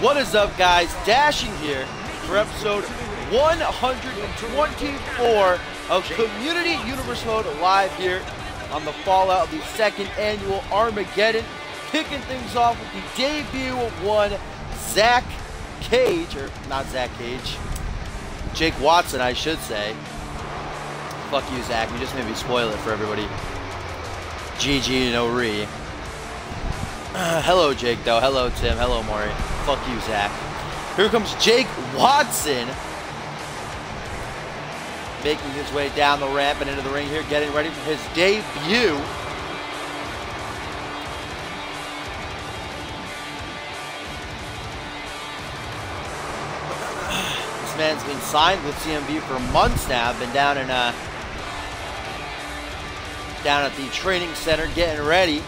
What is up, guys? Dashing here for episode 124 of Community Universe Mode live here on the fallout of the second annual Armageddon. Kicking things off with the debut of one Zach Cage, or not Zach Cage, Jake Watson, I should say. Fuck you, Zach. You just made me spoil it for everybody. GG, no re. Hello, Jake, though. Hello, Tim. Hello, Maury. Fuck you, Zach. Here comes Jake Watson, making his way down the ramp and into the ring here, getting ready for his debut. This man's been signed with CMV for months now. Been down in down at the training center getting ready.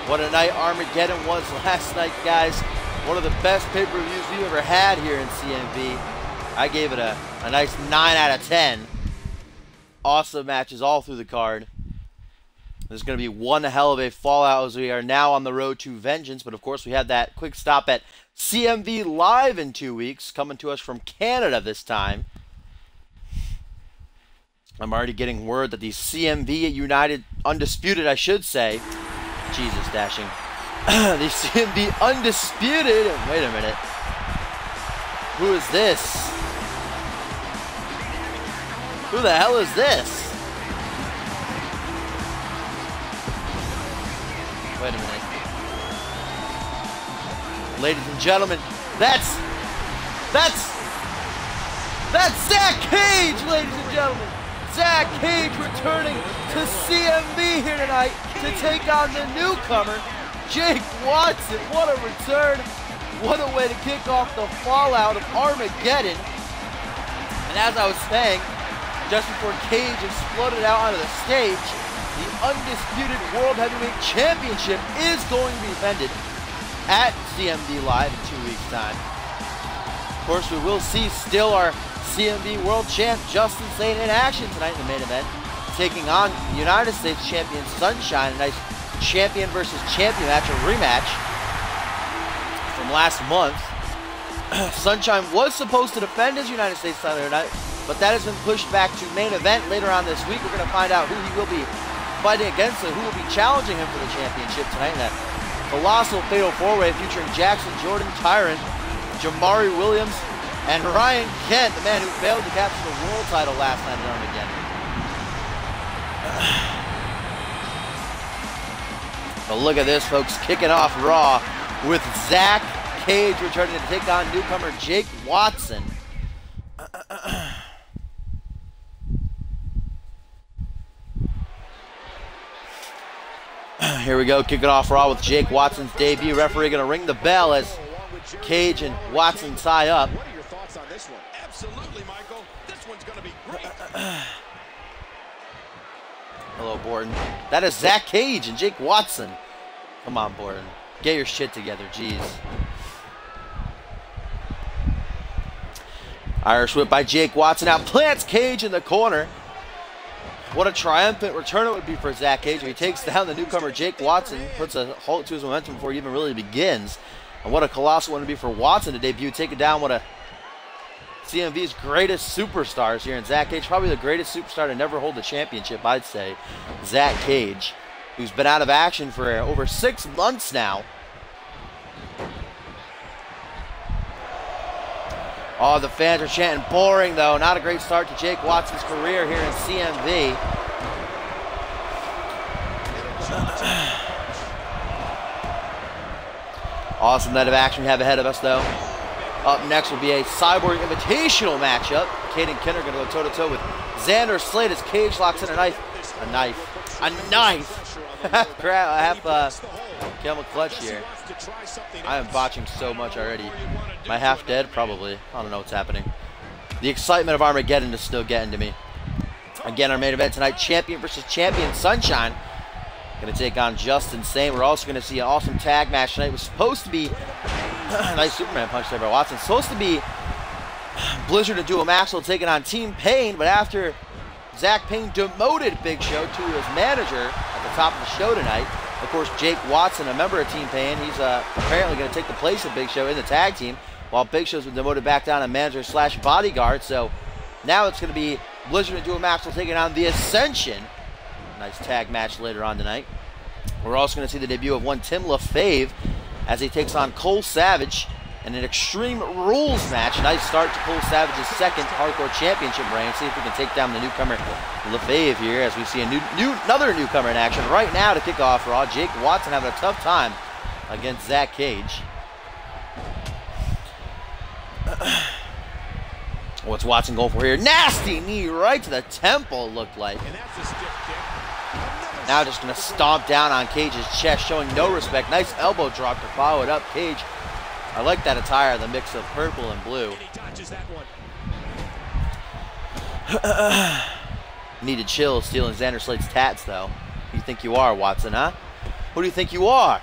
What a night Armageddon was last night, guys. One of the best pay-per-views we've ever had here in CMV. I gave it a nice 9 out of 10. Awesome matches all through the card. There's going to be one hell of a fallout as we are now on the road to vengeance. But of course, we have that quick stop at CMV Live in 2 weeks, coming to us from Canada this time. I'm already getting word that the CMV United Undisputed, I should say. Jesus, dashing. The CMV Undisputed. Wait a minute. Who is this? Who the hell is this? Wait a minute. Ladies and gentlemen, that's Zach Cage, ladies and gentlemen. Zach Cage returning to CMV here tonight to take on the newcomer, Jake Watson. What a return. What a way to kick off the fallout of Armageddon. And as I was saying, just before Cage exploded out onto the stage, the Undisputed World Heavyweight Championship is going to be defended at CMV Live in 2 weeks' time. Of course, we will see still our CMV World Champ Justin Sane in action tonight in the main event, taking on United States Champion Sunshine. A nice champion versus champion match, a rematch from last month. Sunshine was supposed to defend his United States title tonight, but that has been pushed back to main event later on this week. We're going to find out who he will be fighting against and who will be challenging him for the championship tonight in that colossal fatal four-way featuring Jackson Jordan, Tyrant, Jamari Williams, and Ryan Kent, the man who failed to capture the world title last night at Armageddon. But look at this, folks, kicking off Raw with Zach Cage returning to take on newcomer Jake Watson. Here we go, kicking off Raw with Jake Watson's debut. Referee going to ring the bell as Cage and Watson tie up. What are your thoughts on this one? Absolutely, Michael. This one's going to be great. Hello, Borton. That is Zach Cage and Jake Watson. Come on, Borton. Get your shit together, jeez. Irish whip by Jake Watson. Now plants Cage in the corner. What a triumphant return it would be for Zach Cage if he takes down the newcomer Jake Watson, puts a halt to his momentum before he even really begins. And what a colossal one it would be for Watson to debut, taking down one of CMV's greatest superstars here in Zach Cage. Probably the greatest superstar to never hold the championship, I'd say. Zach Cage, who's been out of action for over 6 months now. Oh, the fans are chanting boring, though. Not a great start to Jake Watson's career here in CMV. Awesome night of action we have ahead of us, though. Up next will be a Cyborg Invitational matchup. Caden Kenner going to go toe-to-toe with Xander Slade as Cage locks in a knife. Half camel clutch here. I am botching so much already. Am I half dead? Probably. I don't know what's happening. The excitement of Armageddon is still getting to me. Again, our main event tonight, champion versus champion Sunshine. Going to take on Justin Sane. We're also going to see an awesome tag match tonight. It was supposed to be a nice Superman punch there by Watson. It's supposed to be Blizzard and Duo Maxwell taking on Team Pain, but after Zach Payne demoted Big Show to his manager at the top of the show tonight, Of course, Jake Watson, a member of Team Pain, he's apparently going to take the place of Big Show in the tag team, while Big Show's been demoted back down to manager slash bodyguard. So now it's going to be Blizzard and Dual Maxwell taking on The Ascension. Nice tag match later on tonight. We're also going to see the debut of one Tim LaFave as he takes on Cole Savage in an Extreme Rules match. Nice start to Cole Savage's second Hardcore Championship reign. See if we can take down the newcomer LaFave here as we see another newcomer in action right now to kick off Raw. Jake Watson having a tough time against Zach Cage. What's Watson going for here? Nasty knee right to the temple, looked like. And that's a stiff kick. Now just going to stomp down on Cage's chest, showing no respect. Nice elbow drop to follow it up. Cage, I like that attire, the mix of purple and blue. And he dodges that one. Need to chill stealing Xander Slate's tats, though. Who you think you are, Watson, huh? Who do you think you are?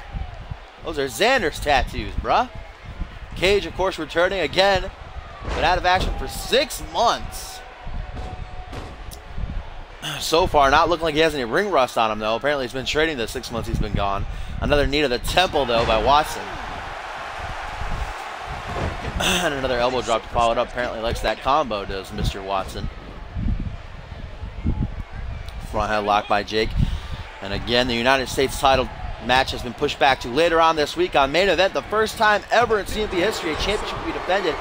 Those are Xander's tattoos, bruh. Cage, of course, returning again. Been out of action for 6 months. So far, not looking like he has any ring rust on him, though. Apparently, he's been training the 6 months he's been gone. Another knee to the temple, though, by Watson. And another elbow drop to follow it up. Apparently likes that combo, does Mr. Watson. Front headlock by Jake. And again, the United States title match has been pushed back to later on this week on Main Event. The first time ever in CMV history a championship will be defended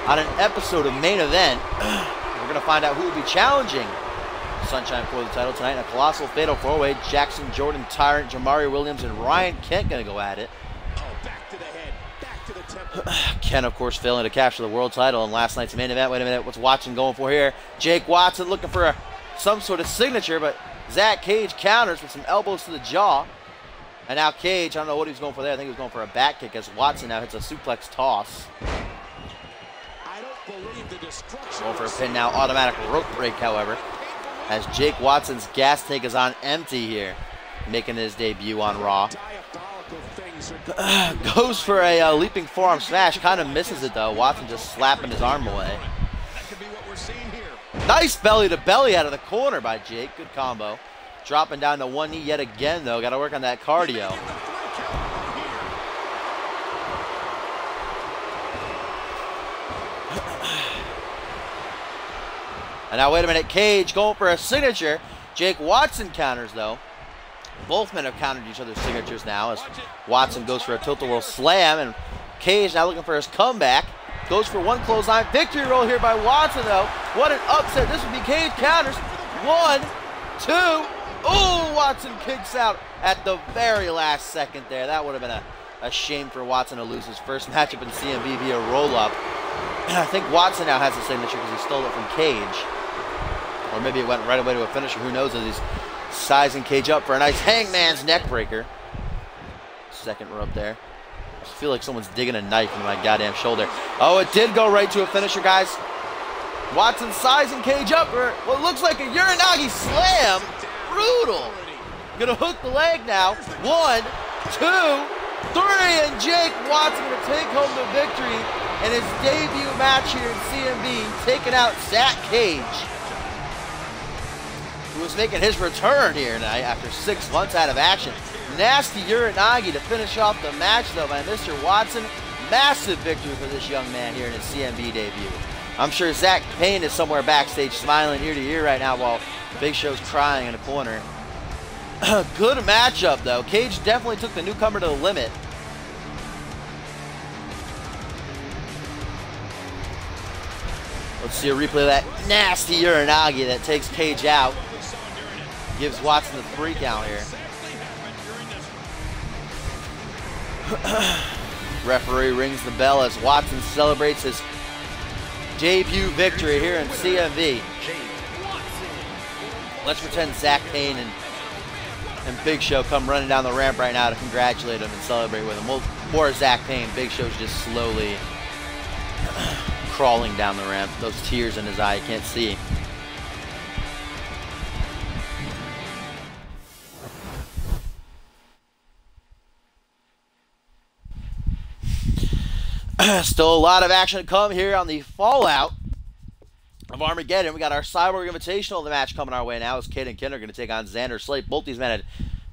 on an episode of Main Event. We're going to find out who will be challenging Sunshine for the title tonight in a colossal fatal four-way. Jackson, Jordan, Tyrant, Jamari Williams, and Ryan Kent going to go at it. Oh, back to the head, back to the temple. Kent, of course, failing to capture the world title in last night's Main Event. Wait a minute, what's Watson going for here? Jake Watson looking for some sort of signature, but Zach Cage counters with some elbows to the jaw. And now Cage, I don't know what he was going for there. I think he was going for a back kick as Watson now hits a suplex toss. I don't believe the destruction. Going for a pin now, automatic rope break, however, as Jake Watson's gas tank is on empty here, making his debut on Raw. Goes for a leaping forearm smash, kind of misses it though. Watson just slapping his arm away. That could be what we're seeing here. Nice belly to belly out of the corner by Jake. Good combo. Dropping down to one knee yet again though. Got to work on that cardio. And now wait a minute, Cage going for a signature. Jake Watson counters though. Both men have countered each other's signatures now as Watson goes for a tilt-a-whirl slam, and Cage now looking for his comeback. Goes for one clothesline. Victory roll here by Watson though. What an upset. This would be Cage counters. 1, 2. Oh, Watson kicks out at the very last second there. That would have been a shame for Watson to lose his first matchup in CMV via roll-up. And I think Watson now has the signature because he stole it from Cage. Or maybe it went right away to a finisher. Who knows as he's sizing Cage up for a nice hangman's neck breaker. Second rope there. I feel like someone's digging a knife in my goddamn shoulder. Oh, it did go right to a finisher, guys. Watson sizing Cage up for what looks like a Uranagi slam. Brutal. Gonna hook the leg now. 1, 2, 3, and Jake Watson gonna take home the victory in his debut match here in CMV, taking out Zach Cage, who was making his return here tonight after 6 months out of action. Nasty Uranagi to finish off the match though by Mr. Watson. Massive victory for this young man here in his CMV debut. I'm sure Zach Payne is somewhere backstage smiling ear to ear right now while Big Show's crying in a corner. Good matchup though. Cage definitely took the newcomer to the limit. Let's see a replay of that nasty Uranagi that takes Cage out. Gives Watson the 3 count here. Referee rings the bell as Watson celebrates his debut victory here in CMV. Let's pretend Zach Payne and Big Show come running down the ramp right now to congratulate him and celebrate with him. Well, poor Zach Payne, Big Show's just slowly crawling down the ramp. Those tears in his eye, you can't see. Still a lot of action to come here on the fallout of Armageddon. We got our Cyborg Invitational, the match coming our way now as Kid and Ken are going to take on Xander Slate. Both these men had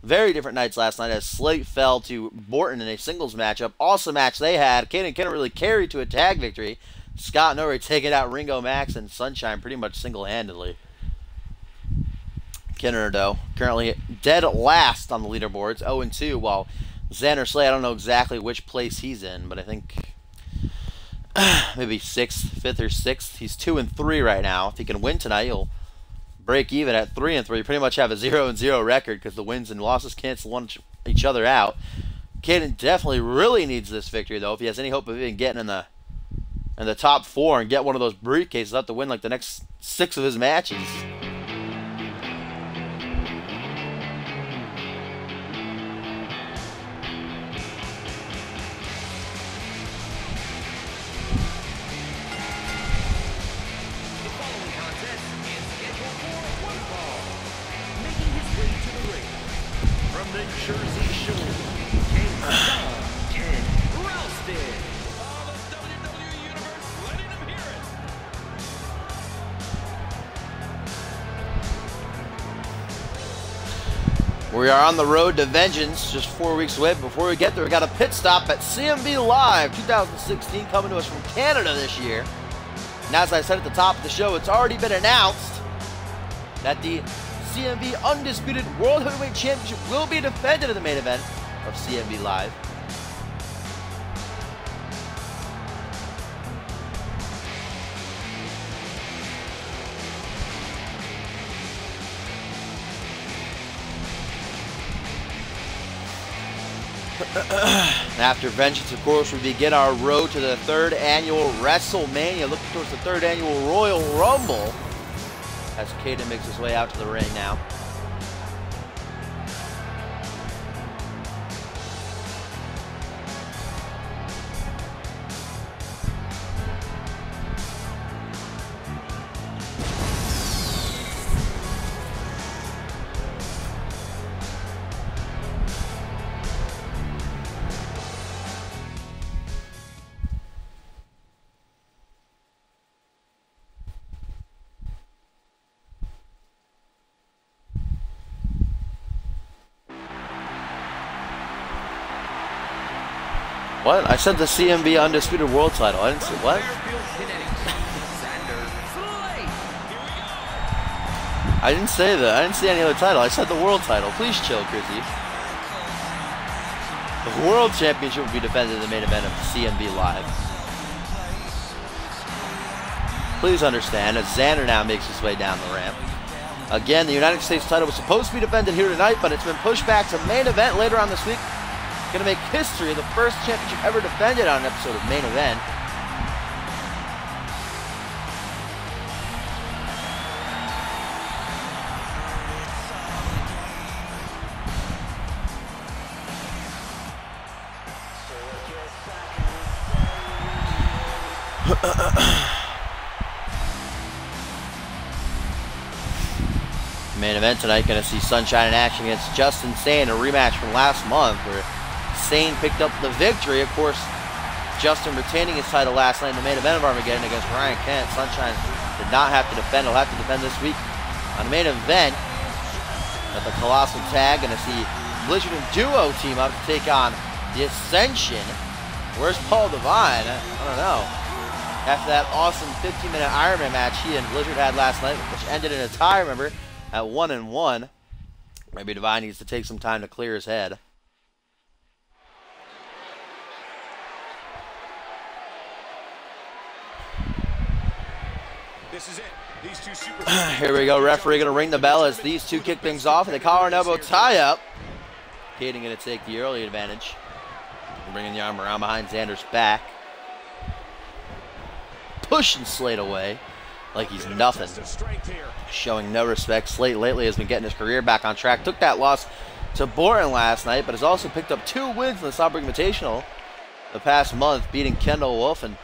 Very different nights last night as Slate fell to Borton in a singles matchup. Awesome match they had. Caden Kenner really carried to a tag victory. Scott Norrie taking out Ringo Max and Sunshine pretty much single-handedly. Kenner, though, currently dead last on the leaderboards, 0-2, while Xander Slay, I don't know exactly which place he's in, but I think maybe 6th, 5th, or 6th. He's 2-3 right now. If he can win tonight, he'll break even at 3-3. Pretty much have a 0-0 record because the wins and losses cancel each other out. Caden definitely really needs this victory, though, if he has any hope of even getting in the top 4 and get one of those briefcases. He'll have to win like the next 6 of his matches. Jersey Shore, Ken Ralston. Oh, the WWE Universe letting him hear it. We are on the road to vengeance, just 4 weeks away. Before we get there, we got a pit stop at CMV Live 2016 coming to us from Canada this year. And as I said at the top of the show, it's already been announced that the CMV Undisputed World Heavyweight Championship will be defended in the main event of CMV Live. After Vengeance, of course, we begin our road to the 3rd annual WrestleMania, looking towards the 3rd annual Royal Rumble, as Caden makes his way out to the ring now. What? I said the CMV Undisputed World title. I didn't say what? I didn't say that. I didn't see any other title. I said the world title. Please chill, Chrissy. The World Championship will be defended in the main event of CMV Live. Please understand, as Xander now makes his way down the ramp. Again, the United States title was supposed to be defended here tonight, but it's been pushed back to main event later on this week. Going to make history, the first championship ever defended on an episode of Main Event. Main event tonight, going to see Sunshine in action against Justin Sane, a rematch from last month where Sane picked up the victory. Of course, Justin retaining his title last night in the main event of Armageddon against Ryan Kent. Sunshine did not have to defend. He'll have to defend this week on the main event. At the Colossal Tag, going to see Blizzard and Duo team up to take on the Ascension. Where's Paul Devine? I don't know. After that awesome 15-minute Iron Man match he and Blizzard had last night, which ended in a tie, remember, at 1-1. Maybe Devine needs to take some time to clear his head. This is it. These two super Here we go. Referee going to ring the bell as these two kick things off. And the collar and elbow tie-up. Caden going to take the early advantage. Bringing the arm around behind Xander's back. Pushing Slate away like he's nothing. Showing no respect. Slate lately has been getting his career back on track. Took that loss to Borton last night, but has also picked up 2 wins in the Sauber Invitational the past month, beating Kendall Wolf and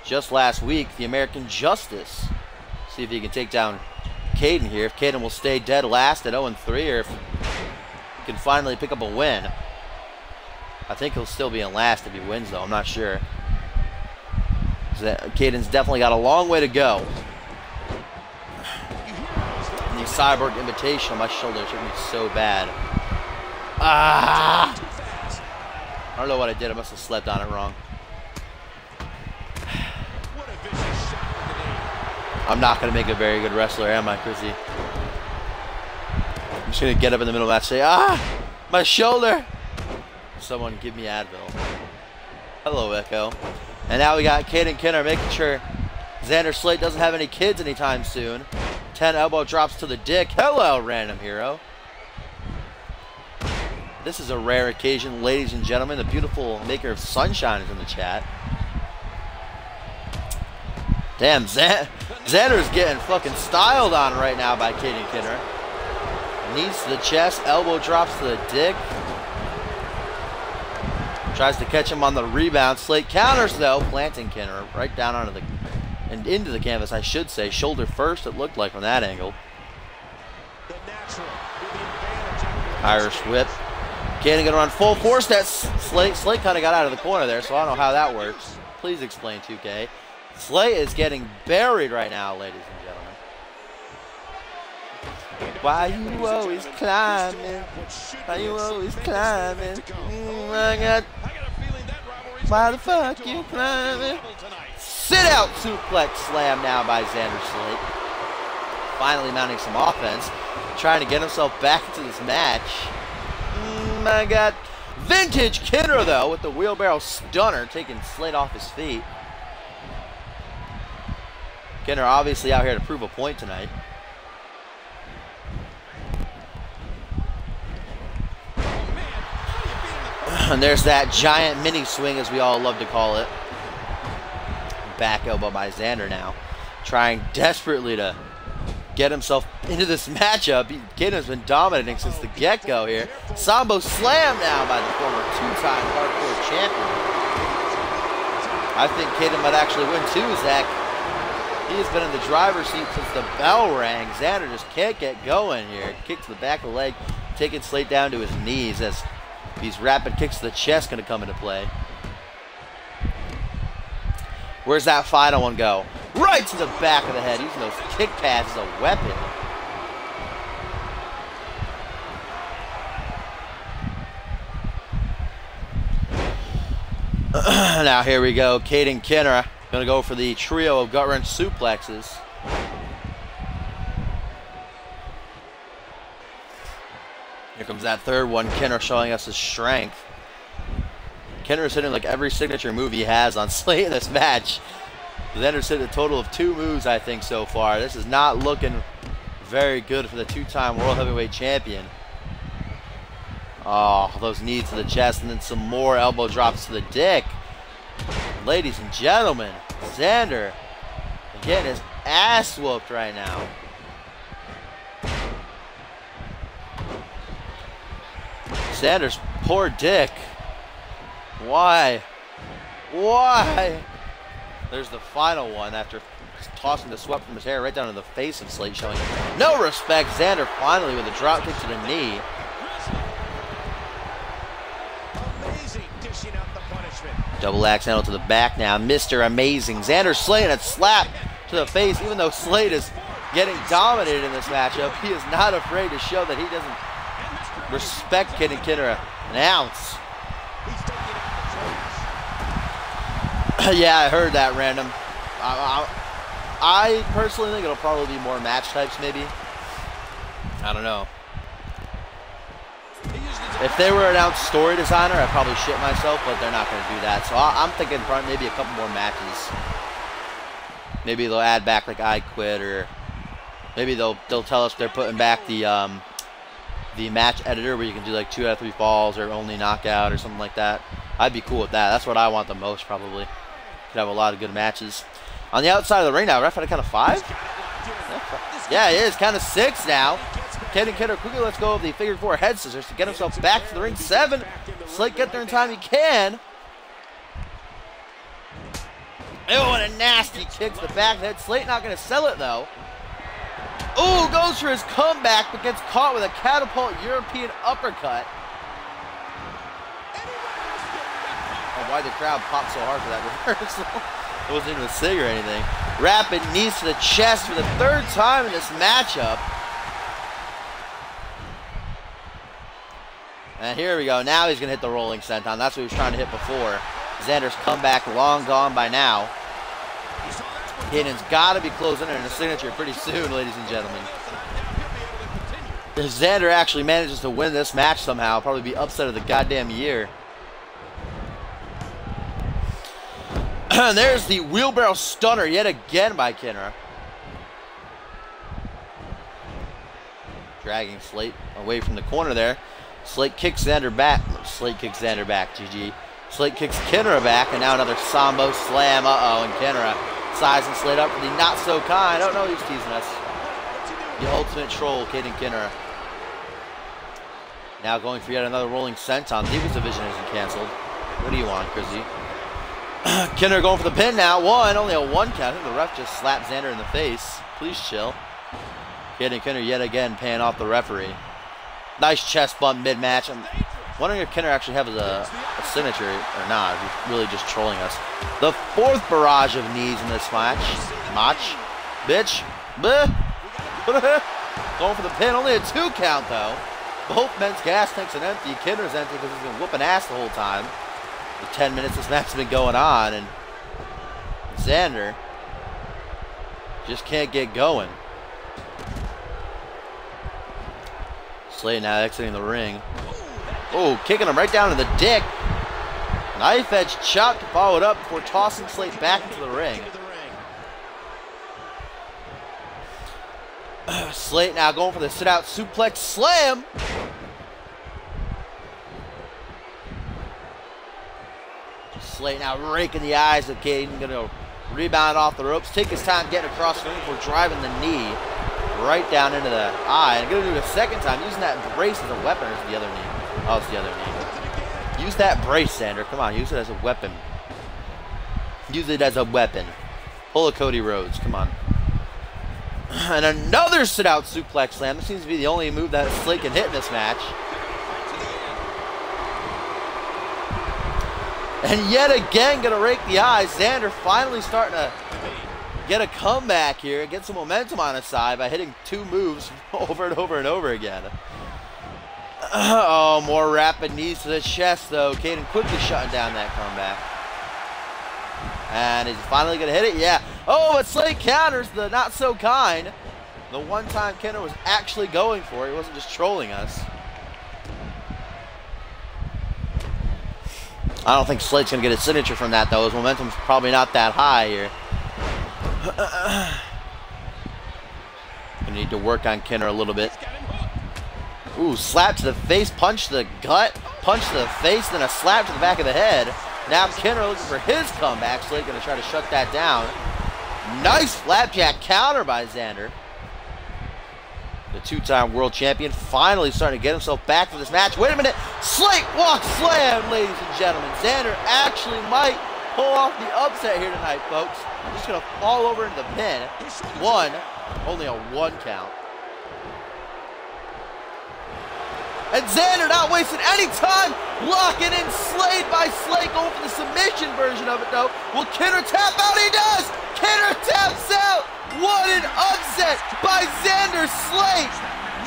just last week, the American Justice. See if he can take down Caden here. If Caden will stay dead last at 0-3, or if he can finally pick up a win. I think he'll still be in last if he wins, though. I'm not sure. Caden's definitely got a long way to go. The Cyborg Invitational, my shoulder is hurting me so bad. Ah! I don't know what I did. I must have slept on it wrong. I'm not going to make a very good wrestler, am I, Chrissy? I'm just going to get up in the middle of that and say, ah! My shoulder! Someone give me Advil. Hello, Echo. And now we got Caden Kinner making sure Xander Slate doesn't have any kids anytime soon. 10 elbow drops to the dick. Hello, random hero. This is a rare occasion, ladies and gentlemen. The beautiful maker of sunshine is in the chat. Damn, Xander's getting fucking styled on right now by Caden Kinner. Knees to the chest, elbow drops to the dick. Tries to catch him on the rebound. Slate counters though, planting Kinner right down onto the and into the canvas, I should say. Shoulder first, it looked like from that angle. Irish whip. Cannon gonna run full force. That Slate kind of got out of the corner there, so I don't know how that works. Please explain, 2K. Slate is getting buried right now, ladies and gentlemen. Why you always climbing? Why you always climbing? I got. Why the fuck you climbing? Sit out suplex slam now by Xander Slate. Finally mounting some offense, trying to get himself back into this match. My God. Vintage Kinner, though, with the wheelbarrow stunner, taking Slate off his feet. Kinner obviously out here to prove a point tonight. And there's that giant mini swing, as we all love to call it. Back elbow by Xander now. Trying desperately to get himself into this matchup. Kinner's been dominating since the get-go here. Sambo slam now by the former two-time hardcore champion. I think Caden might actually win too, Zach. He has been in the driver's seat since the bell rang. Xander just can't get going here. Kick to the back of the leg, taking Slate down to his knees as these rapid kicks to the chest going to come into play. Where's that final one go? Right to the back of the head, using those kick pads as a weapon. Now here we go. Caden Kinner going to go for the trio of gut wrench suplexes. Here comes that third one. Kinner showing us his strength. Kinner is hitting like every signature move he has on Slate in this match. Xander's hit a total of 2 moves, I think, so far. This is not looking very good for the two-time World Heavyweight Champion. Oh, those knees to the chest and then some more elbow drops to the dick. Ladies and gentlemen, Xander getting his ass whooped right now. Xander's poor dick. Why? Why? There's the final one after tossing the sweat from his hair right down to the face of Slate, showing no respect. Xander finally with a drop kick to the knee. Double axe handle to the back now. Mr. Amazing. Xander Slate a slap to the face. Even though Slate is getting dominated in this matchup, he is not afraid to show that he doesn't respect Caden Kinner an ounce. Yeah, I heard that, random. I personally think it'll probably be more match types, maybe. I don't know. If they were announced story designer, I'd probably shit myself, but they're not going to do that. So I'm thinking probably maybe a couple more matches. Maybe they'll add back like I Quit, or maybe they'll tell us they're putting back the match editor where you can do like 2 out of 3 falls or only knockout or something like that. I'd be cool with that. That's what I want the most, probably. Could have a lot of good matches. On the outside of the ring now, ref at a count of 5? Yeah, it is. Count of 6 now. Caden Kinner quickly lets go of the figure 4 head scissors to get himself back to the ring. 7. Slate get there in time he can. Oh, what a nasty kick to the back of the head. Slate not going to sell it, though. Oh, goes for his comeback, but gets caught with a catapult European uppercut. Why the crowd popped so hard for that reversal? It wasn't even a sig or anything. Rapid knees to the chest for the 3rd time in this matchup. And here we go. Now he's going to hit the rolling senton. That's what he was trying to hit before. Xander's comeback long gone by now. Caden's got to be closing in a signature pretty soon, ladies and gentlemen. If Xander actually manages to win this match somehow, probably be upset of the goddamn year. And there's the wheelbarrow stunner yet again by Kinra. Dragging Slate away from the corner there. Slate kicks Xander back. Slate kicks Xander back, GG. Slate kicks Kinra back, and now another Sambo slam. Uh-oh, and Kinra sizing Slate up for the not-so-kind. Oh, no, he's teasing us. The ultimate troll, Caden Kinra. Now going for yet another rolling senton. Divas division isn't canceled. What do you want, Chrissy? Kinra going for the pin now. Only a 1 count. I think the ref just slapped Xander in the face. Please chill. Caden Kinra yet again paying off the referee. Nice chest bump mid-match. I'm wondering if Kinra actually has a signature or not. He's really just trolling us. The 4th barrage of knees in this match. Bitch. Going for the pin. Only a 2 count, though. Both men's gas tanks are empty. Kinra's empty because he's been whooping ass the whole time. The 10 minutes this match has been going on, and Xander just can't get going. Slate now exiting the ring. Oh, kicking him right down to the dick. Knife edge chop to follow it up before tossing Slate back into the ring. Slate now going for the sit-out suplex slam. Slate now raking the eyes of Caden. Gonna rebound off the ropes. Take his time getting across the ring before driving the knee right down into the eye. And gonna do it a second time, using that brace as a weapon. Or is it the other knee? Oh, it's the other knee. Use that brace, Xander. Come on, use it as a weapon. Use it as a weapon. Pull a Cody Rhodes. Come on. And another sit-out suplex slam. This seems to be the only move that Slate can hit in this match. And yet again, gonna rake the eyes. Xander finally starting to get a comeback here, get some momentum on his side by hitting 2 moves over and over and over again. Oh, more rapid knees to the chest, though. Caden quickly shutting down that comeback. And he's finally gonna hit it, yeah. Oh, but Slate counters the not-so-kind. The one time Kinra was actually going for it. He wasn't just trolling us. I don't think Slate's going to get a signature from that, though. His momentum's probably not that high here. We need to work on Kinra a little bit. Ooh, slap to the face, punch to the gut, punch to the face, then a slap to the back of the head. Now Kinra looking for his comeback. Slate going to try to shut that down. Nice flapjack counter by Xander. The 2-time world champion finally starting to get himself back to this match. Wait a minute. Slate walk slam, ladies and gentlemen. Xander actually might pull off the upset here tonight, folks. Just going to fall over into the pin. Only a 1 count. And Xander not wasting any time, locking in Slate by Slate, going for the submission version of it, though. Will Kinra tap out? He does! Kinra taps out! What an upset by Xander Slate!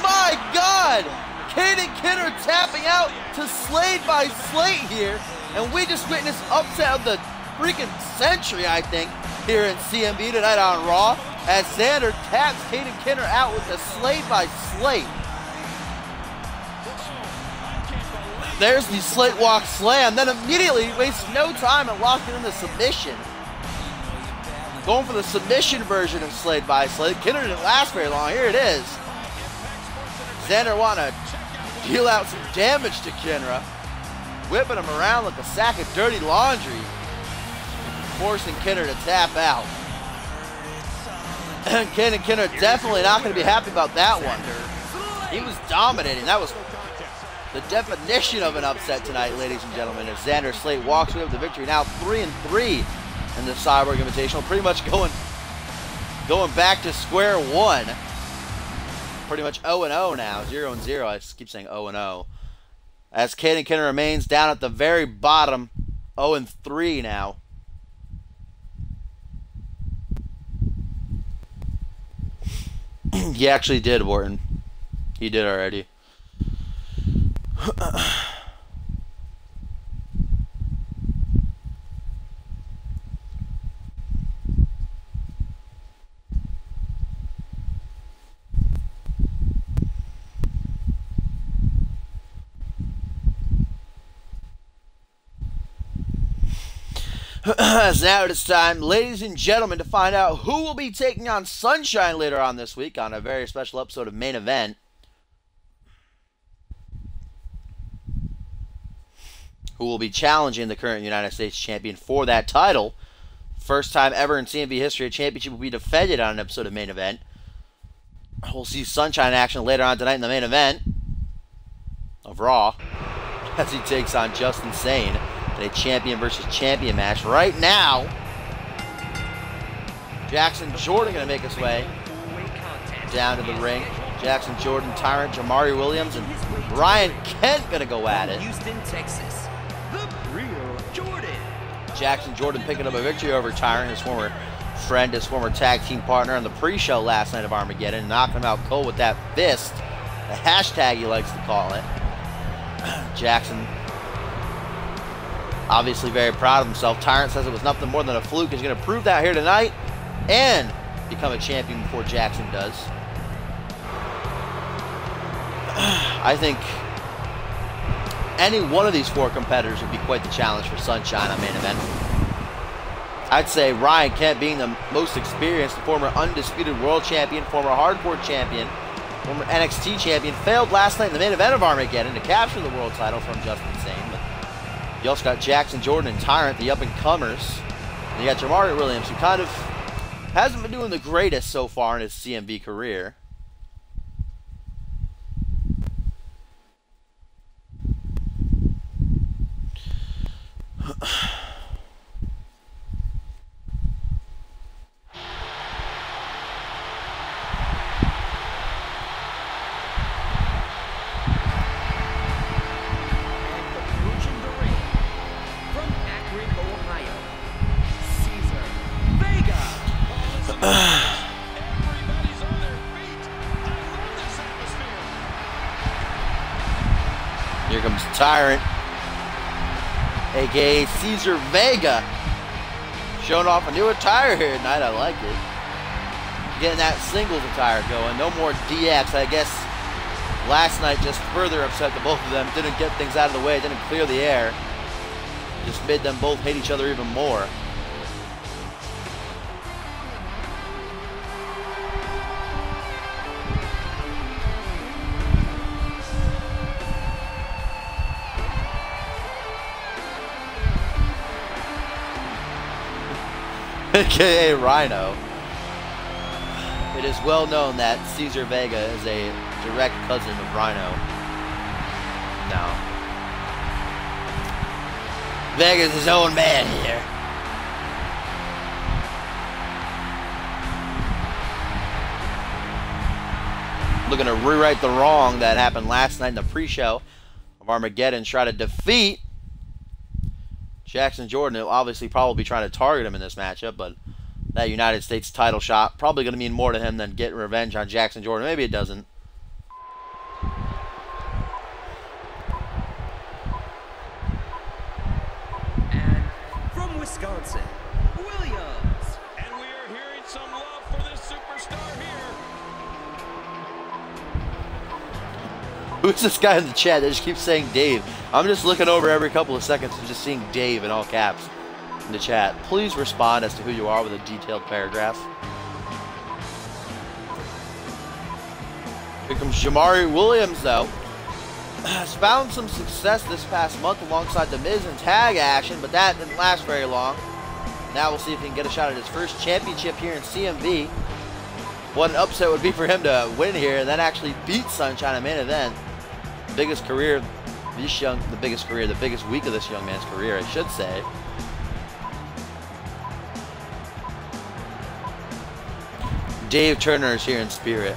My God! Caden Kinra tapping out to Slate by Slate here. And we just witnessed upset of the freaking century, I think, here in CMV tonight on Raw. As Xander taps Caden Kinra out with the Slate by Slate. There's the Slate walk slam. Then immediately wastes no time and locking in the submission. Going for the submission version of Slate by Slate. Kinra didn't last very long. Here it is. Xander wanting to deal out some damage to Kinra. Whipping him around like a sack of dirty laundry. Forcing Kinra to tap out. Caden Kinra definitely not going to be happy about that one. He was dominating. That was the definition of an upset tonight, ladies and gentlemen. As Xander Slate walks away with the victory. Now 3-3. In the Cyborg Invitational, pretty much going back to square one. Pretty much 0-0 now, 0-0. I just keep saying 0-0. As Caden Kinra remains down at the very bottom, 0-3 now. He actually did, Wharton. He did already. So now it's time, ladies and gentlemen, to find out who will be taking on Sunshine later on this week on a very special episode of Main Event. Who will be challenging the current United States Champion for that title. First time ever in CMV history, a championship will be defended on an episode of Main Event. We'll see Sunshine action later on tonight in the main event of Raw as he takes on Justin Sane in a champion versus champion match. Right now, Jackson Jordan going to make his way down to the ring. Jackson Jordan, Tyrant, Jamari Williams, and Ryan Kent going to go at it. Houston, Texas, the real Jordan. Jackson Jordan picking up a victory over Tyrant, his former friend, his former tag team partner on the pre-show last night of Armageddon, knocking him out cold with that fist, the hashtag he likes to call it. Jackson obviously very proud of himself. Tyrant says it was nothing more than a fluke. He's going to prove that here tonight and become a champion before Jackson does. I think any one of these four competitors would be quite the challenge for Sunshine on Main Event. I'd say Ryan Kent, being the most experienced, the former undisputed world champion, former hardcore champion, former NXT champion, failed last night in the main event of Armageddon to capture the world title from Justin Sane. But you also got Jackson Jordan and Tyrant, the up-and-comers. And you got Jamari Williams, who kind of hasn't been doing the greatest so far in his CMV career. Here comes Tyrant, aka Cesar Vega, showing off a new attire here tonight. I like it. Getting that singles attire going. No more DX. I guess last night just further upset the both of them. Didn't get things out of the way. Didn't clear the air. Just made them both hate each other even more. AKA Rhino. It is well known that Cesar Vega is a direct cousin of Rhino. Now, Vega's his own man here. Looking to rewrite the wrong that happened last night in the pre-show of Armageddon, try to defeat Jackson Jordan. Will obviously probably be trying to target him in this matchup, but that United States title shot probably going to mean more to him than getting revenge on Jackson Jordan. Maybe it doesn't. And from Wisconsin, Williams. And we are hearing some love for this superstar here. Who's this guy in the chat that just keeps saying Dave? I'm just looking over every couple of seconds and just seeing Dave in all caps in the chat. Please respond as to who you are with a detailed paragraph. Here comes Jamari Williams, though. Has found some success this past month alongside The Miz in tag action, but that didn't last very long. Now we'll see if he can get a shot at his first championship here in CMV. What an upset would be for him to win here and then actually beat Sunshine in main event. Biggest career, the biggest week of this young man's career, I should say. Dave Turner is here in spirit.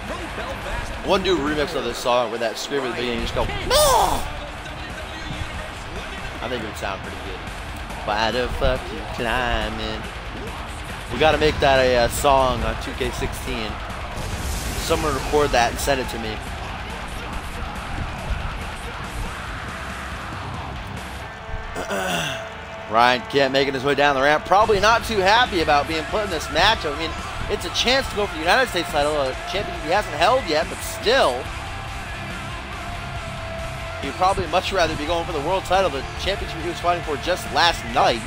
from Belfast. One new remix of this song with that scream at the beginning, just go, no! I think it would sound pretty good. Why the fuck you climbing? We gotta make that a song on 2K16. Someone record that and send it to me. Ryan Kent making his way down the ramp. Probably not too happy about being put in this matchup. I mean, it's a chance to go for the United States title, a championship he hasn't held yet, but still. He'd probably much rather be going for the world title, the championship he was fighting for just last night.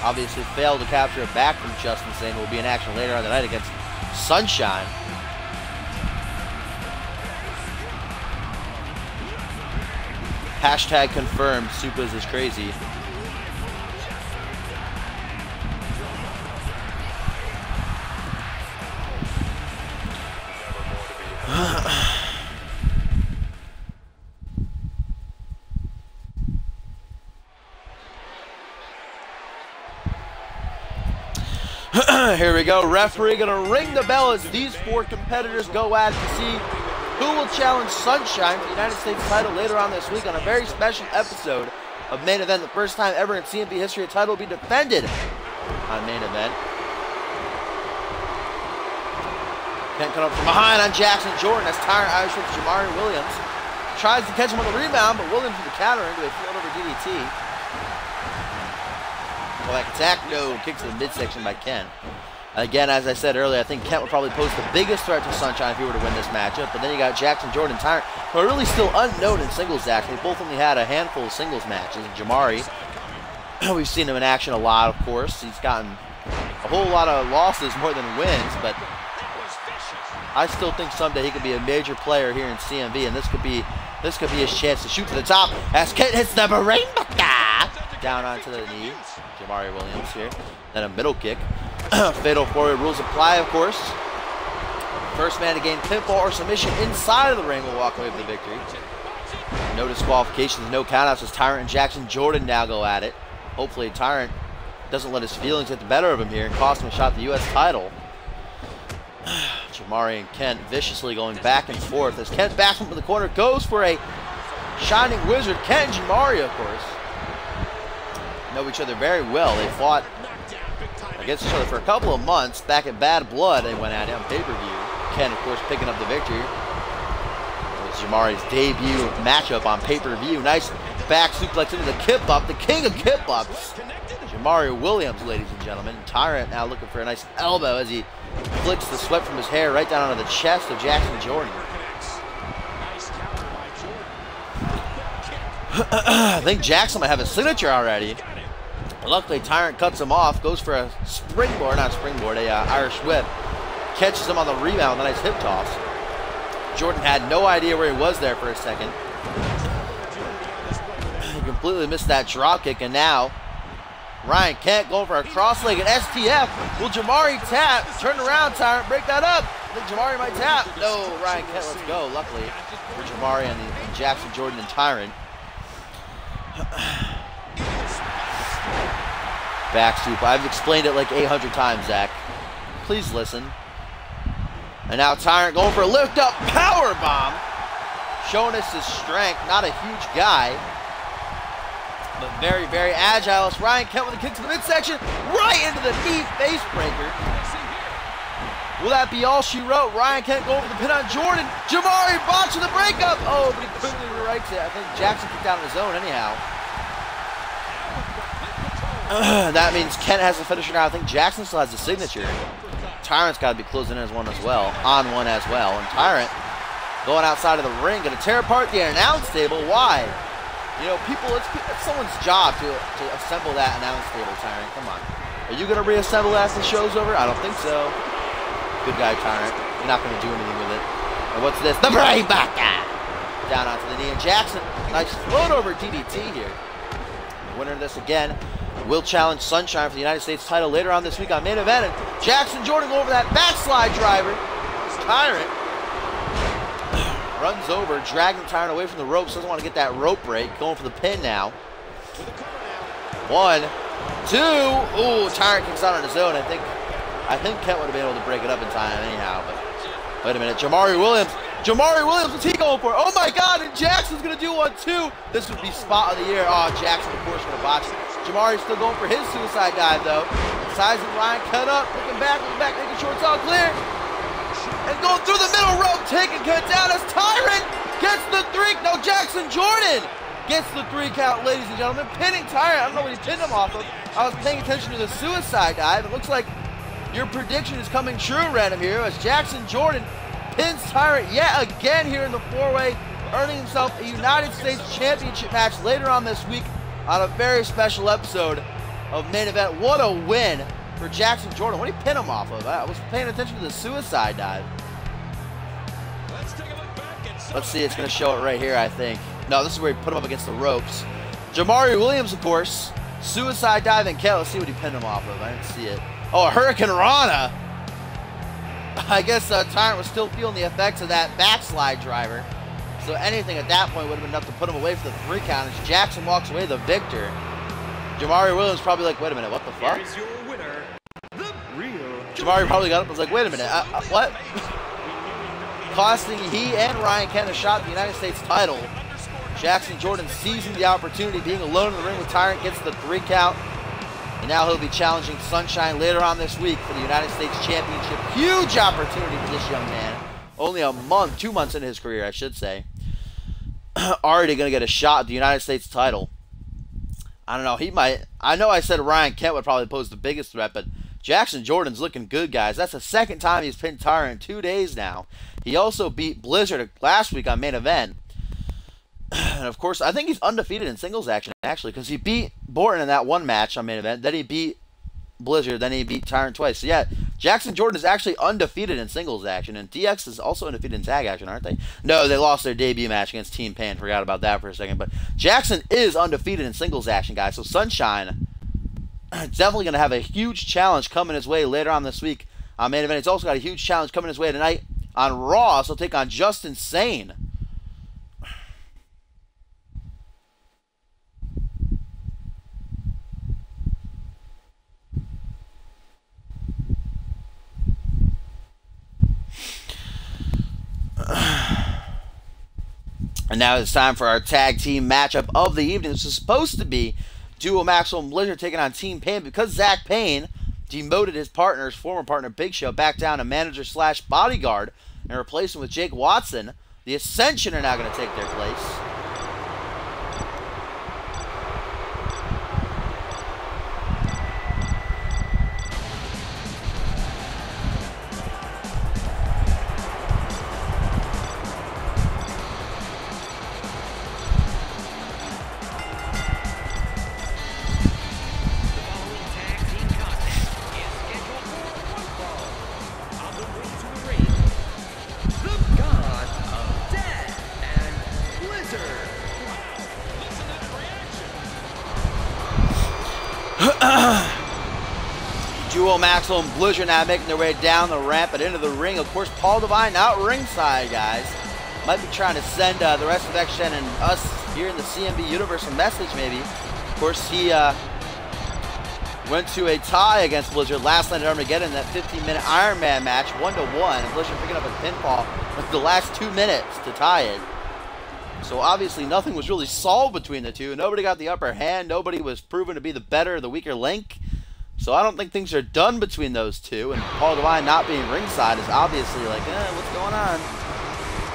Obviously failed to capture it back from Justin, saying will be in action later on the night against Sunshine. Hashtag confirmed, Supas is crazy. Here we go, referee gonna ring the bell as these four competitors go at it to see who will challenge Sunshine for the United States title later on this week on a very special episode of Main Event. The first time ever in CMV history a title will be defended on Main Event. Can't come up from behind on Jackson Jordan as Tyrant Irish with Jamari Williams. Tries to catch him on the rebound, but Williams with the counter into a field over DDT. Well, back attack, no, kicks to the midsection by Kent. Again, as I said earlier, I think Kent would probably pose the biggest threat to Sunshine if he were to win this matchup. But then you got Jackson Jordan and Tyrant, who are really still unknown in singles action. They both only had a handful of singles matches. And Jamari, we've seen him in action a lot, of course. He's gotten a whole lot of losses more than wins, but I still think someday he could be a major player here in CMV, and this could be his chance to shoot to the top as Kent hits the Rainbucker down onto the knee. Jamari Williams here. Then a middle kick. Fatal forward rules apply, of course. First man to gain pinfall or submission inside of the ring will walk away with the victory. No disqualifications, no countouts as Tyrant and Jackson Jordan now go at it. Hopefully Tyrant doesn't let his feelings get the better of him here and cost him a shot at the U.S. title. Jamari and Kent viciously going back and forth as Kent backs him to the corner, goes for a Shining Wizard. Kent and Jamari, of course, know each other very well. They fought against each other for a couple of months. Back at Bad Blood, they went at it on pay-per-view. Kent, of course, picking up the victory. It was Jamari's debut matchup on pay-per-view. Nice back suplex into the kip-up, the king of kip-ups. Jamari Williams, ladies and gentlemen. Tyrant now looking for a nice elbow as he flicks the sweat from his hair right down onto the chest of Jackson Jordan. I think Jackson might have a signature already. Luckily, Tyrant cuts him off, goes for a springboard, not a springboard, a Irish whip. Catches him on the rebound, a nice hip toss. Jordan had no idea where he was there for a second. He completely missed that drop kick, and now Ryan Kent going for a cross-legged STF. Will Jamari tap? Turn around, Tyrant, break that up. I think Jamari might tap. No, Ryan Kent lets go, luckily for Jamari and Jackson Jordan and Tyrant. Back super. I've explained it like 800 times, Zach. Please listen. And now Tyrant going for a lift up power bomb. Showing us his strength. Not a huge guy, but very, very agile. It's Ryan Kent with a kick to the midsection. Right into the knee face breaker. Will that be all she wrote? Ryan Kent going for the pin on Jordan. Jamari botching the breakup. Oh, but he quickly rewrites it. I think Jackson kicked out on his own anyhow. That means Kent has the finisher now. I think Jackson still has the signature. Tyrant's got to be closing in as one as well. On one as well. And Tyrant going outside of the ring. Going to tear apart the announce table. Why? You know, people, it's someone's job to assemble that announce table, Tyrant. Come on. Are you going to reassemble that as the show's over? I don't think so. Good guy, Tyrant. You're not going to do anything with it. And what's this? The Brainbuster! Down onto the knee. And Jackson, nice float over DDT here. The winner of this again will challenge Sunshine for the United States title later on this week on Main Event. And Jackson Jordan go over that backslide driver. Tyrant runs over, dragging Tyrant away from the ropes. Doesn't want to get that rope break. Going for the pin now. 1, 2. Ooh, Tyrant kicks out on his own. I think Kent would have been able to break it up in time anyhow, but Wait a minute, Jamari Williams. Jamari Williams, what's he going for? Oh my God, and Jackson's gonna do one too. This would be spot of the year. Oh, Jackson, of course, gonna botch it. Jamari's still going for his suicide dive though. Sizing Ryan cut up, looking back, making sure it's all clear. And going through the middle rope, taking cut down as Tyrant gets the 3. No, Jackson Jordan gets the 3 count, ladies and gentlemen. Pinning Tyrant, I don't know what he pinned him off of. I was paying attention to the suicide dive. It looks like your prediction is coming true, Random Hero, as Jackson Jordan pins Tyrant yet again here in the 4-way, earning himself a United States Championship match later on this week on a very special episode of Main Event. What a win for Jackson Jordan. What did he pin him off of? I was paying attention to the suicide dive. Let's see, it's going to show it right here, I think. No, this is where he put him up against the ropes. Jamari Williams, of course, suicide dive and kill. Let's see what he pinned him off of. I didn't see it. Oh, a Hurricane Rana. I guess Tyrant was still feeling the effects of that backslide driver. So anything at that point would have been enough to put him away for the 3 count. As Jackson walks away the victor. Jamari Williams probably like, wait a minute, what the fuck? Here's your winner, the real Jamari probably got up and was like, wait a minute, what? Costing he and Ryan Kent a shot at the United States title. Jackson Jordan seizing the opportunity, being alone in the ring with Tyrant, gets the 3 count. And now he'll be challenging Sunshine later on this week for the United States Championship. Huge opportunity for this young man. Only a month, 2 months into his career, I should say. Already going to get a shot at the United States title. I don't know, he might. I know I said Ryan Kent would probably pose the biggest threat, but Jackson Jordan's looking good, guys. That's the 2nd time he's pinned Tyrant in 2 days now. He also beat Blizzard last week on Main Event. And of course, I think he's undefeated in singles action, actually, because he beat Borton in that one match on Main Event. Then he beat Blizzard. Then he beat Tyrant twice. So yeah, Jackson Jordan is actually undefeated in singles action. And DX is also undefeated in tag action, aren't they? No, they lost their debut match against Team Pain. Forgot about that for a second. But Jackson is undefeated in singles action, guys. So Sunshine definitely going to have a huge challenge coming his way later on this week on Main Event. He's also got a huge challenge coming his way tonight on Raw. So he'll take on Justin Sane. And now it's time for our tag team matchup of the evening. This is supposed to be Duo Maxwell and Blizzard taking on Team Pain, because Zach Payne demoted his partner, his former partner Big Show, back down to manager / bodyguard and replaced him with Jake Watson. The Ascension are now going to take their place. Duo Maxwell and Blizzard now making their way down the ramp and into the ring. Of course, Paul Devine out ringside, guys. Might be trying to send the rest of X-Gen and us here in the CMV universe a message, maybe. Of course, he went to a tie against Blizzard last night at Armageddon in that 15-minute Iron Man match, 1-1. And Blizzard picking up a pinfall with the last 2 minutes to tie it. So obviously nothing was really solved between the two. Nobody got the upper hand. Nobody was proven to be the better or the weaker link. So I don't think things are done between those two. And Paul Devine not being ringside is obviously like, what's going on?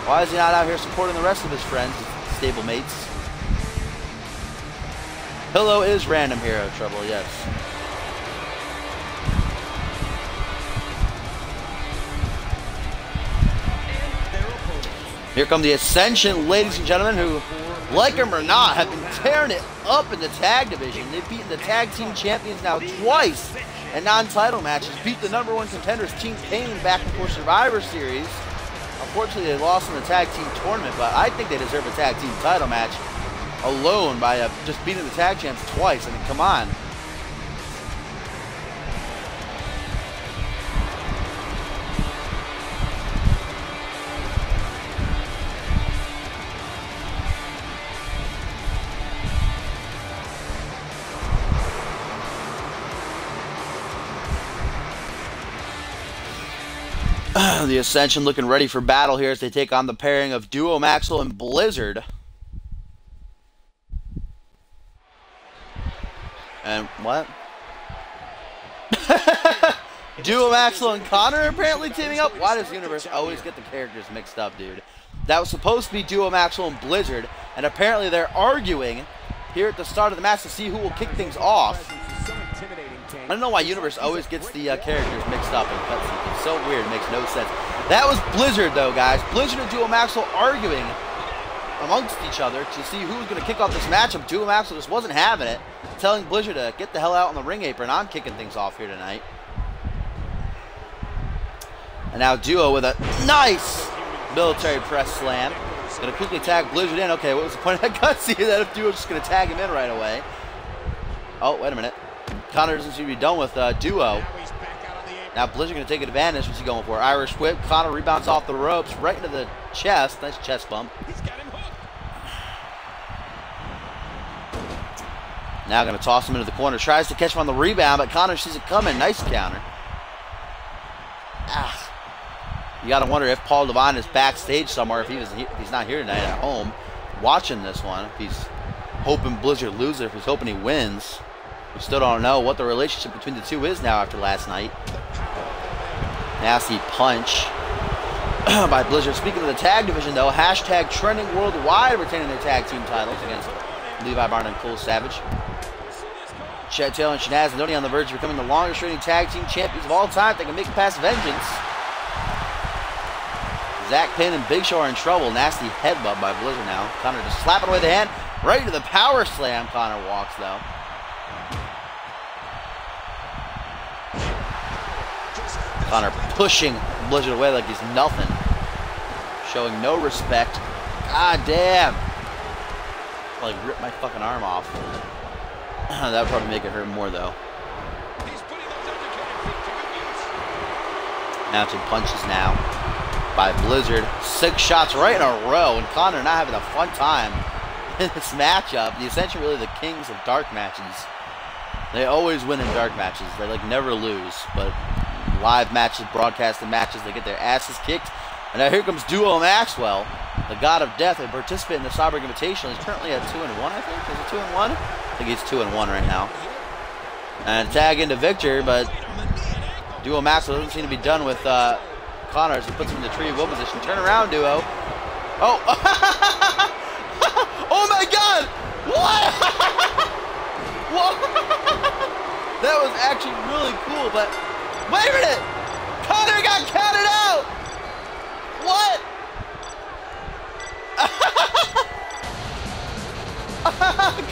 Why is he not out here supporting the rest of his friends, his stable mates? Pillow is Random Hero trouble, yes. Here come the Ascension, ladies and gentlemen, who, like them or not, have been tearing it up in the tag division. They've beaten the tag team champions now twice in non-title matches. Beat the #1 contenders, Team Pain, back before Survivor Series. Unfortunately, they lost in the tag team tournament, but I think they deserve a tag team title match alone by just beating the tag champs twice. I mean, come on. The Ascension looking ready for battle here as they take on the pairing of Duo Maxwell and Blizzard. And what? Duo Maxwell and Connor apparently teaming up? Why does Universe always get the characters mixed up, dude? That was supposed to be Duo Maxwell and Blizzard, and apparently they're arguing here at the start of the match to see who will kick things off. I don't know why Universe always gets the characters mixed up in cutscenes. It's so weird, it makes no sense. That was Blizzard, though, guys. Blizzard and Duo Maxwell arguing amongst each other to see who was going to kick off this matchup. Duo Maxwell just wasn't having it, telling Blizzard to get the hell out on the ring apron. I'm kicking things off here tonight. And now Duo with a nice military press slam. Going to quickly tag Blizzard in. Okay, what was the point of that cutscene? That if Duo was just going to tag him in right away. Oh, wait a minute. Connor doesn't seem to be done with Duo. Now Blizzard going to take advantage. What's he going for? Irish whip. Connor rebounds off the ropes right into the chest. Nice chest bump. Now going to toss him into the corner. Tries to catch him on the rebound, but Connor sees it coming. Nice counter. Ah. You got to wonder if Paul Devine is backstage somewhere, if he's not here tonight at home watching this one. If he's hoping Blizzard loses, if he's hoping he wins. We still don't know what the relationship between the two is now after last night. Nasty punch by Blizzard. Speaking of the tag division, though, hashtag trending worldwide retaining their tag team titles against Levi Barton and Cole Savage. Chad Taylor and Shanaz and Donnie on the verge of becoming the longest reigning tag team champions of all time. They can make it past Vengeance. Zach Payne and Big Show are in trouble. Nasty headbutt by Blizzard now. Connor just slapping away the hand. Right into the power slam. Connor walks, though. Connor pushing Blizzard away like he's nothing. Showing no respect. God damn. Like, rip my fucking arm off. That would probably make it hurt more, though. Mounted punches now by Blizzard. 6 shots right in a row, and Connor not having a fun time in this matchup. The Ascension really the kings of dark matches. They always win in dark matches. They like never lose, but live matches, broadcasted matches, they get their asses kicked. And now here comes Duo Maxwell, the God of Death, and participant in the Cyborg Invitational. He's currently at 2-1, I think. Is it 2-1? I think he's 2-1 right now. And tag into Victor, but Duo Maxwell doesn't seem to be done with Connor, so he puts him in the tree of woe position. Turn around, Duo. Oh! Oh my God! What? What? That was actually really cool, but wait a minute! Connor got counted out! What?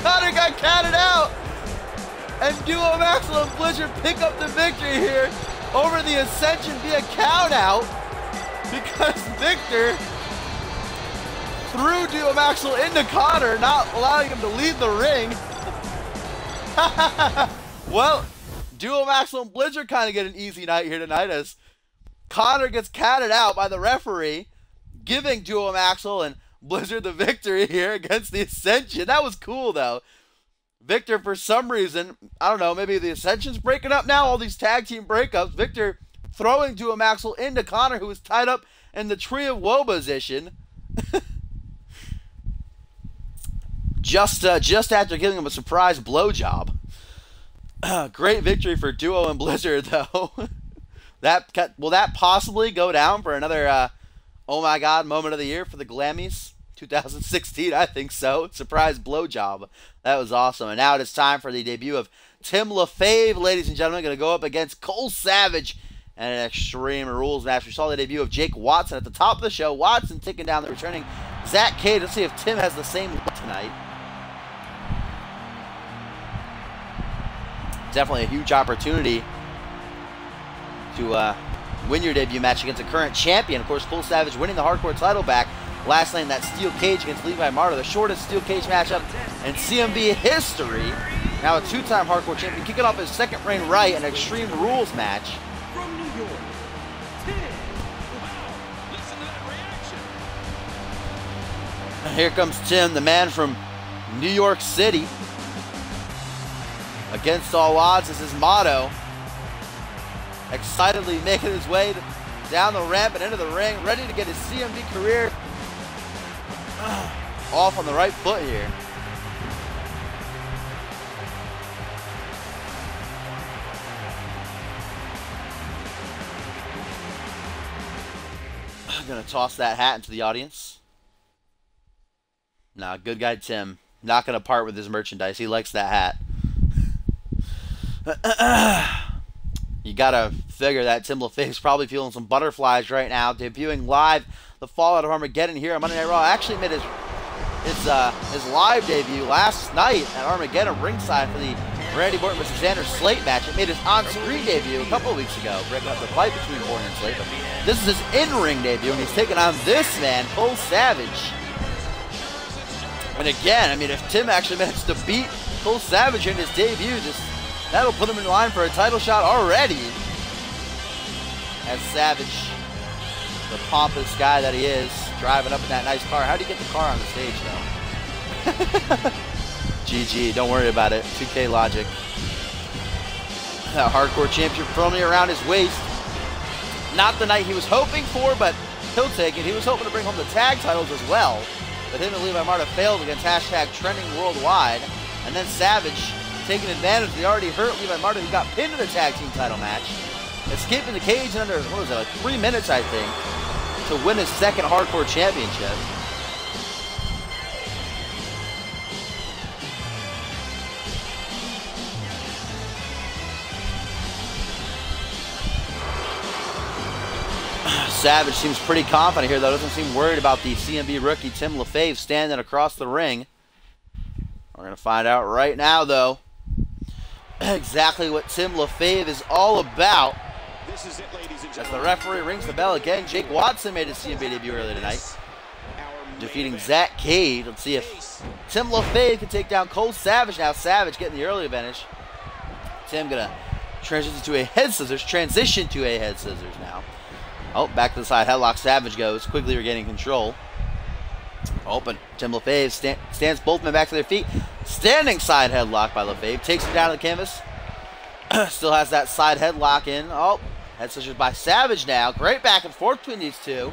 Connor got counted out! And Duo Maxwell and Blizzard pick up the victory here over the Ascension via count out because Victor threw Duo Maxwell into Connor, not allowing him to leave the ring. Well, Duo Maxwell and Blizzard kind of get an easy night here tonight as Connor gets counted out by the referee, giving Duo Maxwell and Blizzard the victory here against the Ascension. That was cool, though. Victor, for some reason, I don't know, maybe the Ascension's breaking up now, all these tag team breakups. Victor throwing Duo Maxwell into Connor, who was tied up in the Tree of Woe position. just after giving him a surprise blowjob. Great victory for Duo and Blizzard, though. Will that possibly go down for another, oh my God, moment of the year for the Glammies? 2016, I think so. Surprise blowjob. That was awesome. And now it is time for the debut of Tim LaFave, ladies and gentlemen. Going to go up against Cole Savage in an Extreme Rules match. We saw the debut of Jake Watson at the top of the show. Watson taking down the returning Zach Cage. Let's see if Tim has the same look tonight. Definitely a huge opportunity to win your debut match against a current champion. Of course, Cole Savage winning the Hardcore title back last night in that steel cage against Levi Marto, the shortest steel cage matchup in CMV history. Now a 2-time Hardcore champion, kicking off his second reign right in an Extreme Rules match. From New York, Tim. Wow, listen to that reaction. Here comes Tim, the man from New York City. Against all odds is his motto. Excitedly making his way down the ramp and into the ring, ready to get his CMV career off on the right foot here. I'm gonna toss that hat into the audience. Nah, good guy Tim. Not gonna part with his merchandise. He likes that hat. You gotta figure that Tim LaFave's probably feeling some butterflies right now. Debuting live, the Fallout of Armageddon here on Monday Night Raw. Actually made his live debut last night at Armageddon ringside for the Randy Orton vs. Xander Slate match. It made his on-screen debut a couple of weeks ago, breaking up the fight between Orton and Slate. But this is his in-ring debut, and he's taking on this man, Cole Savage. And again, I mean, if Tim actually managed to beat Cole Savage in his debut, that'll put him in line for a title shot already. As Savage, the pompous guy that he is, driving up in that nice car. How do you get the car on the stage, though? GG, don't worry about it. 2K logic. That hardcore championship firmly around his waist. Not the night he was hoping for, but he'll take it. He was hoping to bring home the tag titles as well. But him and Levi Marta failed against #trending worldwide. And then Savage taking advantage of the already hurt Levi Marta, who got pinned in the tag team title match. Escaping the cage in under, what was it, like 3 minutes, I think, to win his second hardcore championship. Savage seems pretty confident here, though. Doesn't seem worried about the CMV rookie Tim LaFave standing across the ring. We're going to find out right now, though, exactly what Tim LaFave is all about. This is it, ladies and As gentlemen. the referee rings the bell again, Jake Watson made his CMV debut earlier tonight, defeating Zach Cade. Let's see if Tim LaFave can take down Cole Savage now. Savage getting the early advantage. Tim going to transition to a head scissors now. Oh, back to the side headlock. Savage goes, quickly regaining control. Open. Tim LaFave stands both men back to their feet. Standing side headlock by LaFave. Takes him down to the canvas. Still has that side headlock in. Oh, head scissors by Savage now. Great back and forth between these two.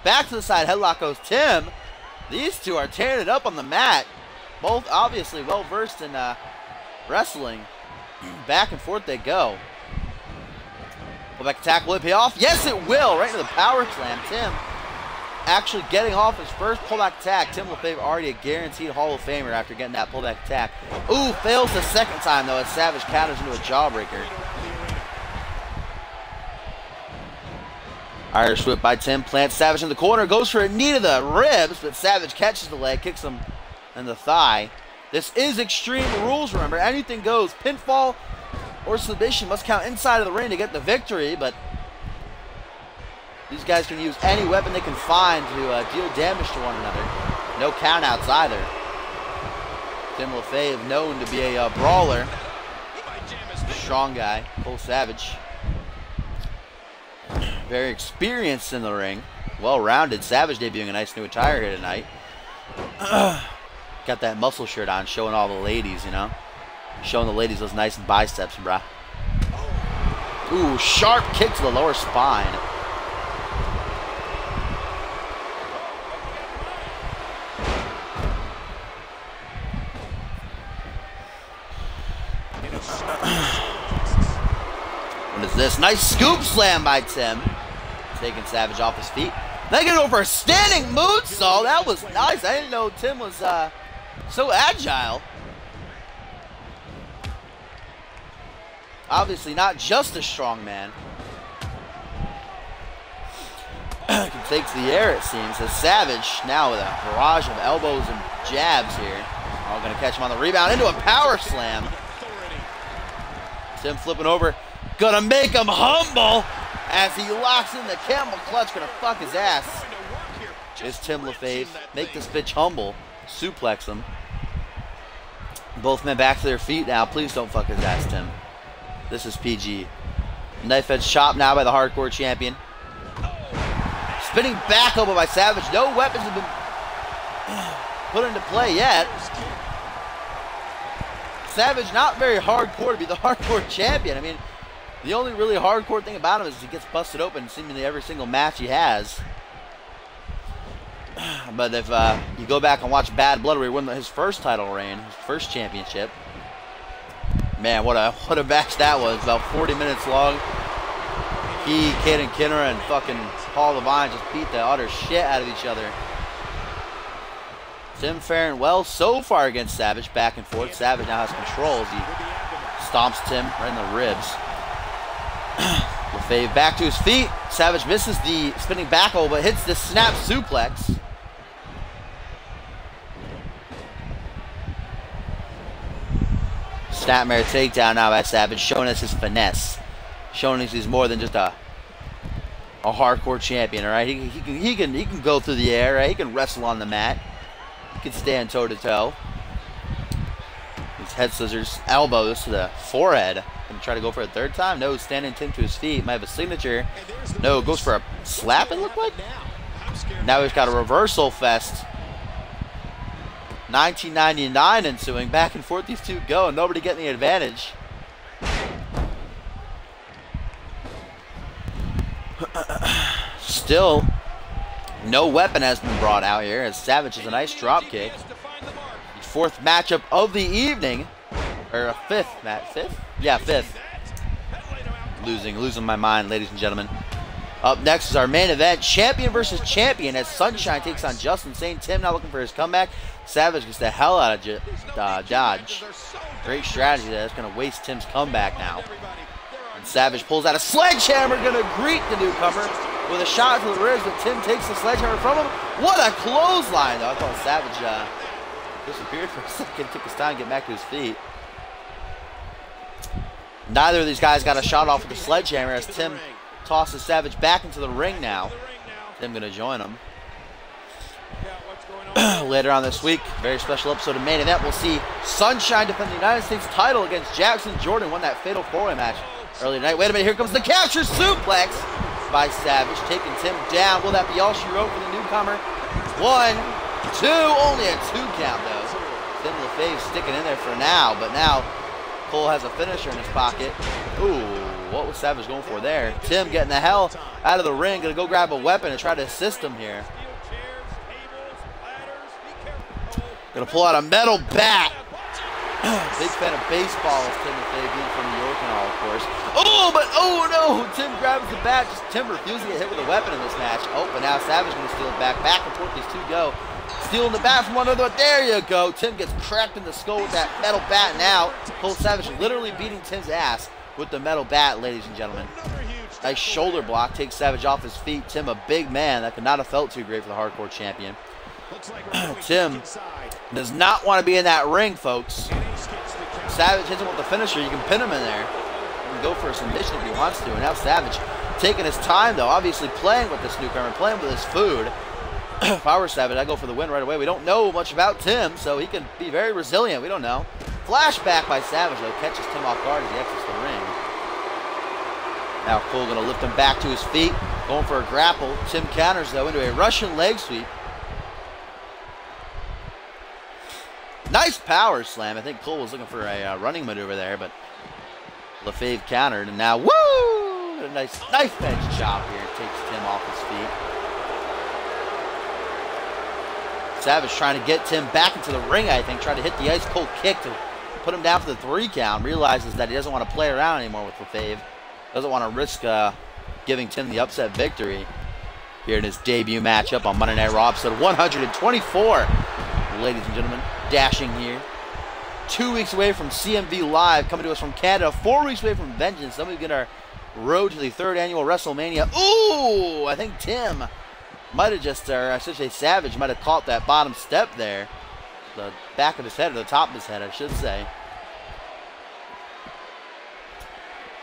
Back to the side headlock goes Tim. These two are tearing it up on the mat. Both obviously well versed in wrestling. Back and forth they go. Pullback attack, will it pay off? Yes, it will. Right into the power slam. Tim actually getting off his first pullback attack. Tim LaFave already a guaranteed Hall of Famer after getting that pullback attack. Ooh, fails the second time, though, as Savage counters into a jawbreaker. Irish whip by Tim. Plants Savage in the corner. Goes for a knee to the ribs, but Savage catches the leg, kicks him in the thigh. This is Extreme Rules, remember. Anything goes. Pinfall or submission must count inside of the ring to get the victory, but these guys can use any weapon they can find to deal damage to one another. No countouts either. Tim LaFave, known to be a brawler. Strong guy, Cole Savage. Very experienced in the ring. Well-rounded. Savage debuting a nice new attire here tonight. Got that muscle shirt on, showing all the ladies, you know. Showing the ladies those nice biceps, bruh. Ooh, sharp kick to the lower spine. What is this? Nice scoop slam by Tim. Taking Savage off his feet. Then gonna go for a standing moonsault. That was nice. I didn't know Tim was so agile. Obviously not just a strong man. Can take to the air, it seems, as Savage now with a barrage of elbows and jabs here. All gonna catch him on the rebound into a power slam. Tim flipping over. Gonna make him humble as he locks in the camel clutch. Gonna fuck his ass. Is Tim LaFave. Make this bitch humble. Suplex him. Both men back to their feet now. Please don't fuck his ass, Tim. This is PG. Knife edge chop now by the hardcore champion. Spinning back elbow by Savage. No weapons have been put into play yet. Savage not very hardcore to be the hardcore champion. I mean, The only really hardcore thing about him is he gets busted open seemingly every single match he has. But if you go back and watch Bad Blood, where he won his first title reign, his first championship, man, what a match that was. About 40 minutes long. He, Caden Kinner, and fucking Paul Levine just beat the utter shit out of each other. Tim faring well so far against Savage, back and forth. Savage now has control as he stomps Tim right in the ribs. LeFave back to his feet. Savage misses the spinning back hold, but hits the snap suplex. Snapmare takedown now by Savage, showing us his finesse. Showing us he's more than just a hardcore champion, all right? He can go through the air, right? He can wrestle on the mat. He can stand toe to toe. These head scissors, elbows to the forehead. Gonna try to go for a third time. No, standing Tim to his feet. Might have a signature. No, goes for a slap, it looked like. Now he's got a reversal fest. 1999 ensuing. Back and forth these two go, and nobody getting the advantage. Still, no weapon has been brought out here as Savage has a nice drop kick. The fourth matchup of the evening, or a fifth match. Fifth? Yeah, fifth. Losing my mind, ladies and gentlemen. Up next is our main event, champion versus champion, as Sunshine takes on Justin Sane. Tim now looking for his comeback. Savage gets the hell out of dodge. Great strategy there. That's going to waste Tim's comeback now. And Savage pulls out a sledgehammer, going to greet the newcomer with a shot to the ribs, but Tim takes the sledgehammer from him. What a clothesline, though. I thought Savage disappeared for a second, took his time to get back to his feet. Neither of these guys got a shot off with the sledgehammer as Tim tosses Savage back into the ring now. Tim going to join him. Later on this week, very special episode of Main Event, we'll see Sunshine defend the United States title against Jackson Jordan, won that fatal four-way match earlier tonight. Wait a minute, here comes the capture suplex by Savage, taking Tim down. Will that be all she wrote for the newcomer? 1, 2, only a 2 count though. Tim LeFave sticking in there for now, but now Cole has a finisher in his pocket. Ooh, what was Savage going for there? Tim getting the hell out of the ring, gonna go grab a weapon and try to assist him here. Gonna pull out a metal bat. Big fan of baseball, as Tim LeFave being from New York and all, of course. Oh no! Tim grabs the bat. Just Tim refusing to get hit with a weapon in this match. Oh, but now Savage gonna steal it back. Back and forth these two go. Stealing the bat from one another. There you go. Tim gets cracked in the skull with that metal bat. Now Cole Savage literally beating Tim's ass with the metal bat, ladies and gentlemen. Nice shoulder block. Takes Savage off his feet. Tim, a big man that could not have felt too great for the hardcore champion. Tim does not want to be in that ring, folks. Savage hits him with the finisher. You can pin him in there. You can go for a submission if he wants to. And now Savage taking his time, though. Obviously playing with this newcomer, playing with his food. If I were Savage, I'd go for the win right away. We don't know much about Tim, so he can be very resilient. We don't know. Flashback by Savage, though. Catches Tim off guard as he exits the ring. Now Cole going to lift him back to his feet. Going for a grapple. Tim counters, though, into a Russian leg sweep. Nice power slam. I think Cole was looking for a running maneuver there, but LeFave countered, and now, woo! A nice knife edge chop here. Takes Tim off his feet. Savage trying to get Tim back into the ring, I think. Trying to hit the ice cold kick to put him down for the 3 count. Realizes that he doesn't want to play around anymore with LeFave. Doesn't want to risk giving Tim the upset victory here in his debut matchup on Monday Night Raw, episode 124. Ladies and gentlemen, dashing here. 2 weeks away from CMV Live, coming to us from Canada. 4 weeks away from Vengeance. Then we get our road to the 3rd annual WrestleMania. Ooh, I think Tim might have just, or I should say Savage, might have caught that bottom step there. The back of his head, or the top of his head, I should say.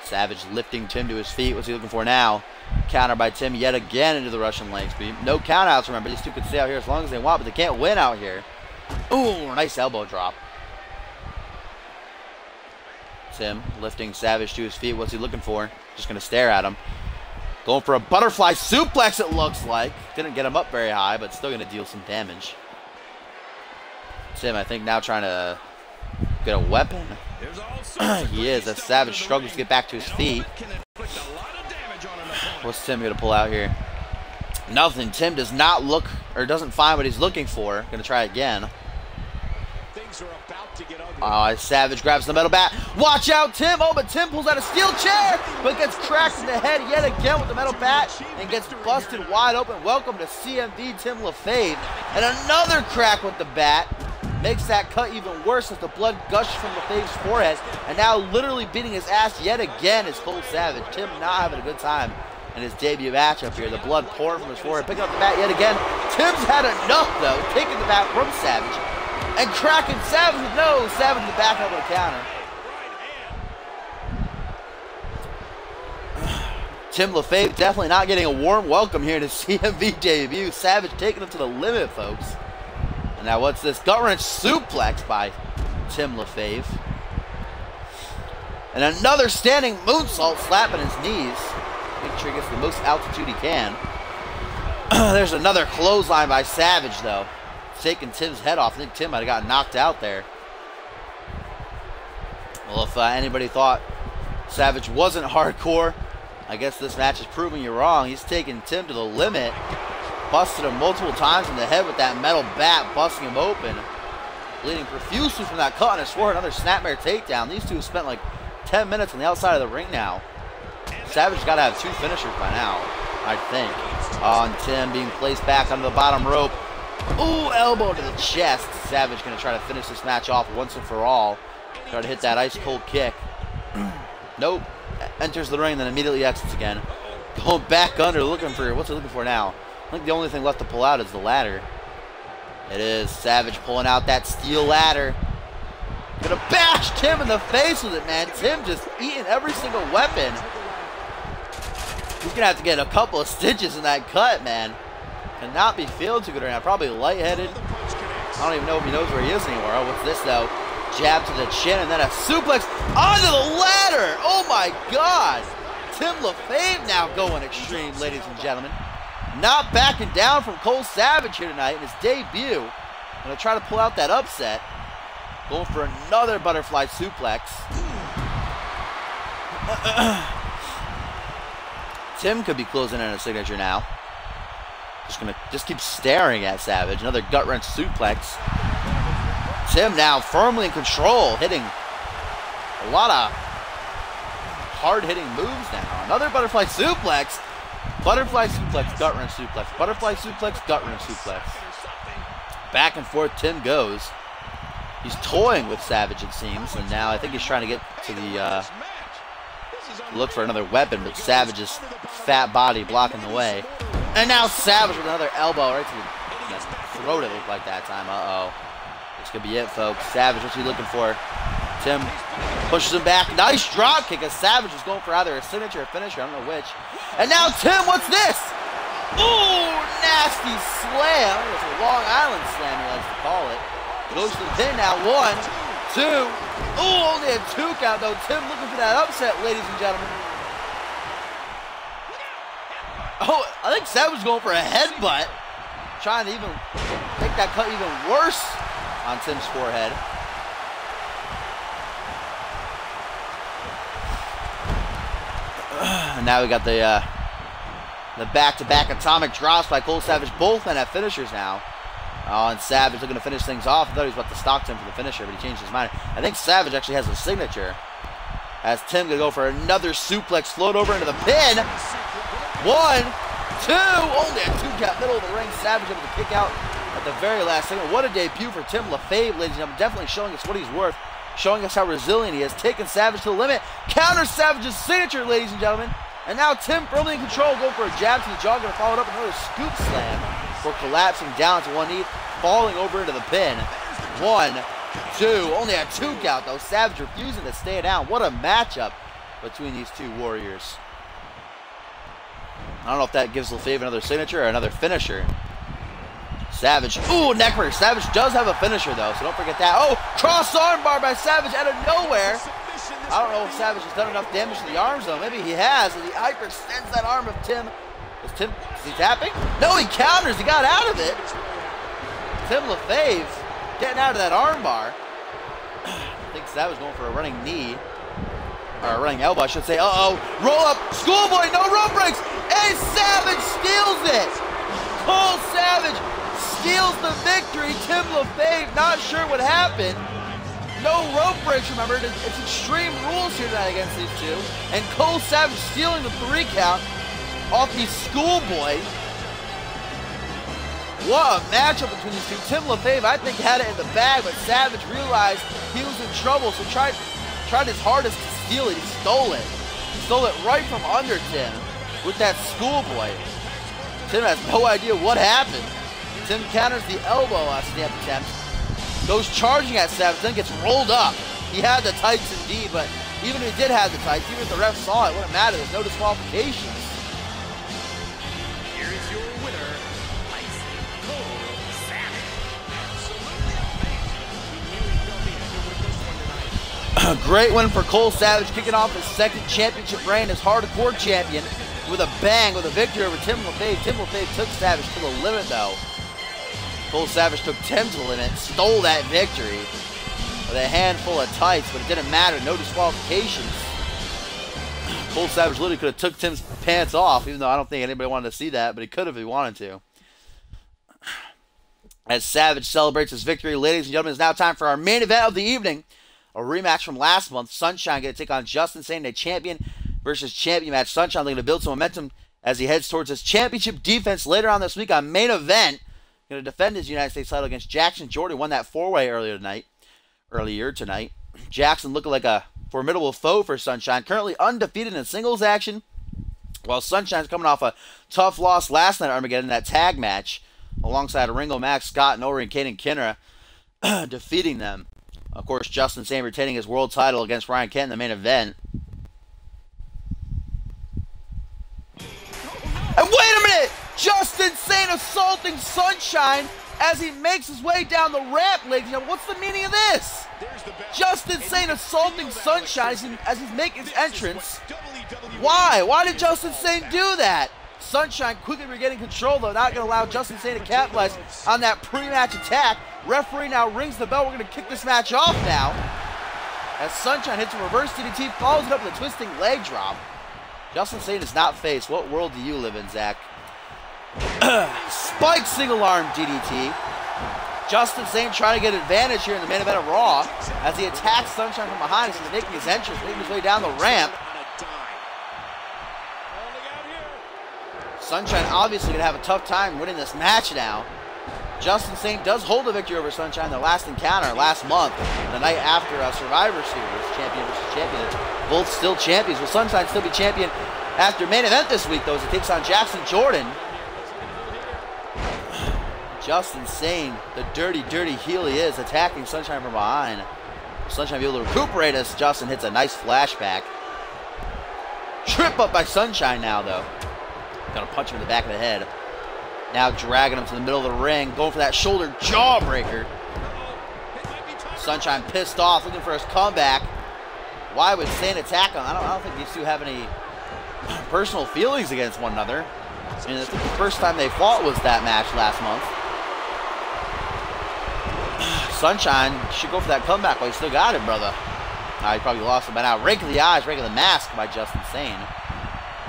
Savage lifting Tim to his feet. What's he looking for now? Counter by Tim yet again into the Russian leg sweep. No countouts, remember. These two can stay out here as long as they want, but they can't win out here. Ooh, nice elbow drop. Tim lifting Savage to his feet. What's he looking for? Just going to stare at him. Going for a butterfly suplex, it looks like. Didn't get him up very high, but still going to deal some damage. Tim, I think, now trying to Got a weapon? He is. As Savage struggles to get back to his feet. What's Tim going to pull out here? Nothing. Tim does not look, or doesn't find what he's looking for. Going to try again. Savage grabs the metal bat. Watch out, Tim. Oh, but Tim pulls out a steel chair, but gets cracked in the head yet again with the metal bat and gets busted wide open. Welcome to CMV, Tim LaFave. And another crack with the bat. Makes that cut even worse as the blood gushes from LaFave's forehead. And now literally beating his ass yet again is Cole Savage. Tim not having a good time in his debut matchup here. The blood pouring from his forehead. Picking up the bat yet again. Tim's had enough, though. Taking the bat from Savage. And cracking Savage with no. Savage the back up with a counter. Tim LaFave definitely not getting a warm welcome here to CMV debut. Savage taking him to the limit, folks. And now what's this? Gut wrench suplex by Tim LaFave. And another standing moonsault slapping his knees. Make sure he gets the most altitude he can. There's another clothesline by Savage, though. Taking Tim's head off. I think Tim might have gotten knocked out there. Well, if anybody thought Savage wasn't hardcore, I guess this match is proving you wrong. He's taking Tim to the limit. Busted him multiple times in the head with that metal bat, busting him open. Bleeding profusely from that cut on his forehead. Another snapmare takedown. These two have spent like 10 minutes on the outside of the ring now. Savage's got to have 2 finishers by now, I think. On Tim being placed back under the bottom rope. Ooh, elbow to the chest. Savage going to try to finish this match off once and for all. Try to hit that ice cold kick. Nope. Enters the ring, then immediately exits again. Going back under, looking for, what's he looking for now? I think the only thing left to pull out is the ladder. It is. Savage pulling out that steel ladder. Gonna bash Tim in the face with it, man. Tim just eating every single weapon. He's gonna have to get a couple of stitches in that cut, man. Cannot be feeling too good right now. Probably lightheaded. I don't even know if he knows where he is anymore. Oh, what's this, though? Jab to the chin and then a suplex onto the ladder. Oh, my God. Tim LaFave now going extreme, ladies and gentlemen. Not backing down from Cole Savage here tonight in his debut. Gonna try to pull out that upset. Going for another butterfly suplex. Tim could be closing in on a signature now. Just keep staring at Savage. Another gut wrench suplex. Tim now firmly in control, hitting a lot of hard-hitting moves now. Another butterfly suplex. Butterfly suplex, gut wrench suplex. Butterfly suplex, gut wrench suplex. Back and forth Tim goes. He's toying with Savage, it seems, and now I think he's trying to get to the look for another weapon, but Savage's fat body blocking the way. And now Savage with another elbow right to the throat, it looked like that time. Uh-oh. This could be it, folks. Savage, what's he looking for? Tim pushes him back. Nice drop kick as Savage is going for either a signature or finisher. I don't know which. And now Tim, what's this? Ooh, nasty slam. It's a Long Island slam, he likes to call it. Goes to the pin now. 1, 2. Ooh, only a 2 count, though. Tim looking for that upset, ladies and gentlemen. Oh, I think Savage was going for a headbutt. Trying to even make that cut even worse on Tim's forehead. And now we got the back-to-back atomic drops by Cole Savage. Both men have finishers now. Oh, and Savage looking to finish things off. I thought he was about to stalk Tim for the finisher, but he changed his mind. I think Savage actually has a signature. As Tim gonna go for another suplex, float over into the pin. 1, 2, only a 2 count, middle of the ring. Savage able to kick out at the very last second. What a debut for Tim LaFave, ladies and gentlemen. Definitely showing us what he's worth, showing us how resilient he is. Taking Savage to the limit. Counter Savage's signature, ladies and gentlemen. And now Tim firmly in control, going for a jab to the jaw, gonna follow it up with another scoop slam for collapsing down to one knee, falling over into the pin. 1, 2, only a 2 count though. Savage refusing to stay down. What a matchup between these two warriors. I don't know if that gives LaFave another signature or another finisher. Savage, ooh, neckbreaker. Savage does have a finisher though, so don't forget that. Oh, cross armbar by Savage out of nowhere. I don't know if Savage has done enough damage to the arms though. Maybe he has, and he hyperextends that arm of Tim. Is he tapping? No, he counters. He got out of it. Tim LaFave getting out of that armbar. think Savage going for a running knee. Or a running elbow, I should say. Uh-oh. Roll up. Schoolboy. No rope breaks. And Savage steals it. Cole Savage steals the victory. Tim LaFave not sure what happened. No rope breaks, remember. It's extreme rules here tonight against these two. And Cole Savage stealing the 3 count off the Schoolboy. What a matchup between these two. Tim LaFave, I think, had it in the bag, but Savage realized he was in trouble, so tried his hardest to steal it. He stole it. He stole it right from under Tim with that Schoolboy. Tim has no idea what happened. Tim counters the elbow snap attempt. Goes charging at Savage, then gets rolled up. He had the tights indeed, but even if he did have the tights, even if the ref saw it, it wouldn't matter. There's no disqualifications. Here is your winner, Cole Savage. Great win for Cole Savage, kicking off his 2nd championship reign as hardcore champion with a bang, with a victory over Tim LaFave. Tim LaFave took Savage to the limit, though. Cole Savage took Tim to the limit, stole that victory with a handful of tights, but it didn't matter. No disqualifications. Cole Savage literally could have took Tim's pants off, even though I don't think anybody wanted to see that, but he could have if he wanted to. As Savage celebrates his victory, ladies and gentlemen, it's now time for our main event of the evening. A rematch from last month. Sunshine going to take on Justin Sane, a champion versus champion match. Sunshine looking to build some momentum as he heads towards his championship defense later on this week on main event. Going to defend his United States title against Jackson Jordan. Won that 4-way earlier tonight. Jackson looking like a formidable foe for Sunshine. Currently undefeated in singles action. While Sunshine's coming off a tough loss last night at Armageddon in that tag match. Alongside Ringo, Max, Scott, Norrie, and Caden Kinner. Defeating them. Of course, Justin Sane retaining his world title against Ryan Kent in the main event. And wait a minute! Justin Sane assaulting Sunshine as he makes his way down the ramp, ladies and gentlemen. What's the meaning of this? Justin Sane assaulting Sunshine as he's making his entrance. Why? Why did Justin Sane do that? Sunshine quickly regaining control, though, not going to allow Justin Sane to capitalize on that pre-match attack. Referee now rings the bell. We're going to kick this match off now. As Sunshine hits a reverse DDT, follows it up with a twisting leg drop. Justin Sane is not faced. What world do you live in, Zach? Spike single arm DDT. Justin Sane trying to get advantage here in the main event of Raw as he attacks Sunshine from behind as he's making his entrance, making his way down the ramp. Sunshine obviously going to have a tough time winning this match now. Justin Sane does hold the victory over Sunshine in their last encounter last month, the night after Survivor Series, champion versus champion. Both still champions. Will Sunshine still be champion after main event this week, though, as he takes on Jackson Jordan? Justin Sane, the dirty, dirty heel he is, attacking Sunshine from behind. Sunshine be able to recuperate as Justin hits a nice flashback. Trip up by Sunshine now, though. Gonna punch him in the back of the head. Now dragging him to the middle of the ring, going for that shoulder jawbreaker. Sunshine pissed off, looking for his comeback. Why would Sane attack him? I don't think these two have any personal feelings against one another. I mean, I think the first time they fought was that match last month. Sunshine should go for that comeback while he still got it, brother. He probably lost it by now. Rake of the eyes, rake of the mask by Justin Sane.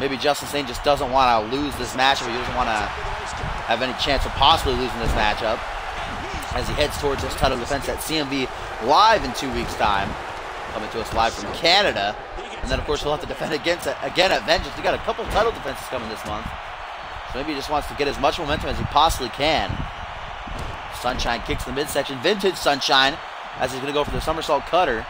Maybe Justin Sane just doesn't want to lose this matchup. He doesn't want to have any chance of possibly losing this matchup as he heads towards his title defense at CMV live in 2 weeks' time. Coming to us live from Canada. And then, of course, he'll have to defend again at Vengeance. He got a couple title defenses coming this month. So maybe he just wants to get as much momentum as he possibly can. Sunshine kicks the midsection. Vintage Sunshine as he's going to go for the somersault cutter.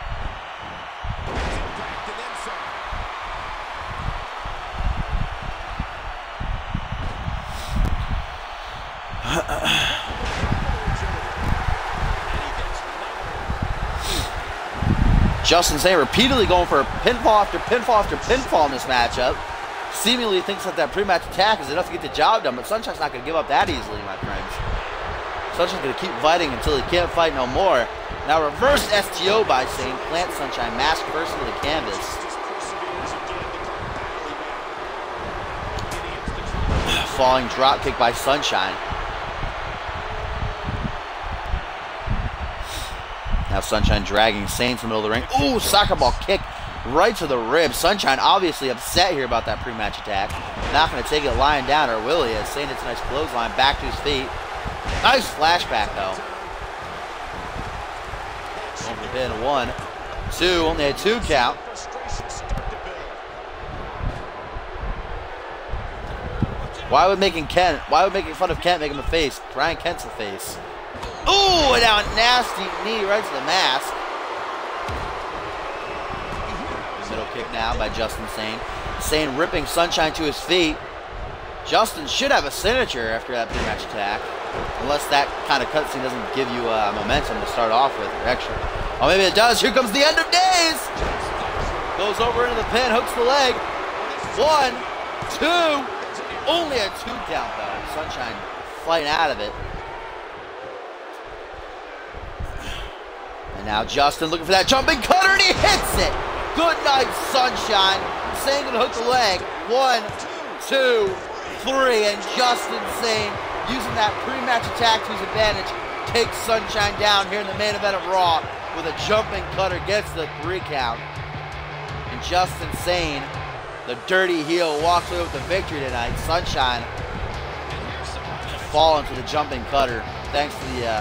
Justin Sane repeatedly going for pinfall after pinfall after pinfall in this matchup. Seemingly thinks that pre-match attack is enough to get the job done, but Sunshine's not going to give up that easily, my friends. Sunshine's going to keep fighting until he can't fight no more. Now reverse STO by Sane. Plant Sunshine, mask first into the canvas. Falling drop kick by Sunshine. Now Sunshine dragging Sane to the middle of the ring. Ooh, soccer ball kick right to the ribs. Sunshine obviously upset here about that pre-match attack. Not going to take it lying down, or will he? As Sane hits a nice clothesline back to his feet. Nice flashback, though. Going for the pin. 1, 2. Only a 2 count. Why would making fun of Kent make him a face? Brian Kent's a face. Ooh, and now a nasty knee right to the mask. Middle kick now by Justin Sane. Sane ripping Sunshine to his feet. Justin should have a signature after that pre-match attack. Unless that kind of cutscene doesn't give you momentum to start off with, or extra. Oh, maybe it does. Here comes the end of days. Goes over into the pin, hooks the leg. 1, 2. Only a 2 count, though. Sunshine fighting out of it. And now Justin looking for that jumping cutter, and he hits it. Good night, Sunshine. Sane gonna hook the leg. 1, 2, 3, and Justin Sane, using that pre-match attack to his advantage, takes Sunshine down here in the main event of Raw with a jumping cutter, gets the 3 count. And Justin Sane, the dirty heel, walks away with the victory tonight. Sunshine falling to the jumping cutter thanks to the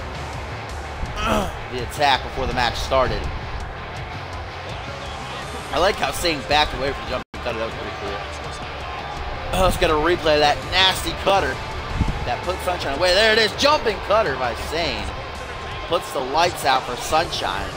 attack before the match started. I like how Sane backed away from the jumping cutter. That was pretty cool. Let's get a replay of that nasty cutter that put Sunshine away. There it is, jumping cutter by Sane. Puts the lights out for Sunshine.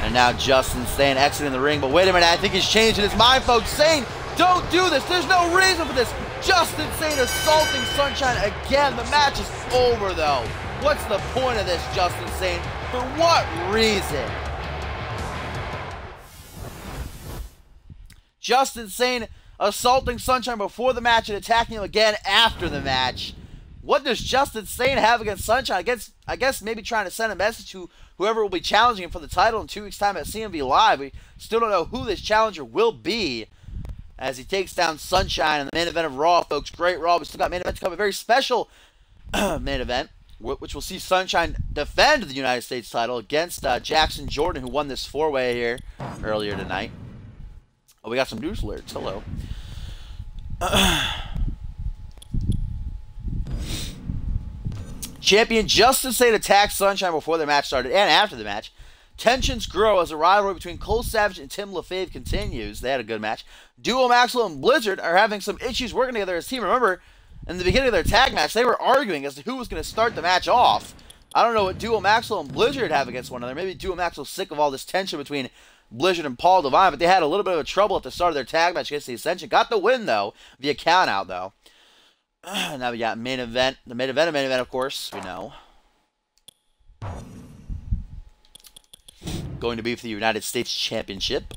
And now Justin Sane exiting the ring, but wait a minute, I think he's changing his mind, folks. Sane, don't do this. There's no reason for this. Justin Sane assaulting Sunshine again. The match is over, though. What's the point of this, Justin Sane? For what reason? Justin Sane assaulting Sunshine before the match and attacking him again after the match. What does Justin Sane have against Sunshine? I guess maybe trying to send a message to whoever will be challenging him for the title in 2 weeks' time at CMV Live. We still don't know who this challenger will be as he takes down Sunshine in the main event of Raw, folks. Great Raw. We still got main event to come. A very special main event, which will see Sunshine defend the United States title against Jackson Jordan, who won this 4-way here earlier tonight. Oh, we got some news alerts. Hello. Champion Justin Sane attacked Sunshine before the match started and after the match. Tensions grow as the rivalry between Cole Savage and Tim LaFave continues. They had a good match. Duo Maxwell and Blizzard are having some issues working together as a team. Remember, in the beginning of their tag match, they were arguing as to who was going to start the match off. I don't know what Duo Maxwell and Blizzard have against one another. Maybe Duo Maxwell's sick of all this tension between Blizzard and Paul Devine, but they had a little bit of trouble at the start of their tag match against the Ascension. Got the win, though, via count out, though. Now we got main event. The main event, of course, we know. Going to be for the United States Championship.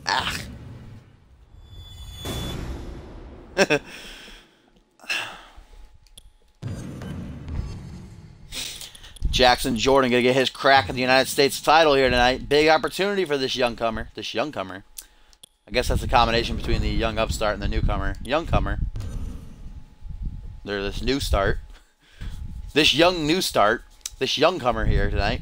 Ah. Jackson Jordan going to get his crack at the United States title here tonight. Big opportunity for this youngcomer. I guess that's a combination between the young upstart and the newcomer. They're this new start. This youngcomer here tonight.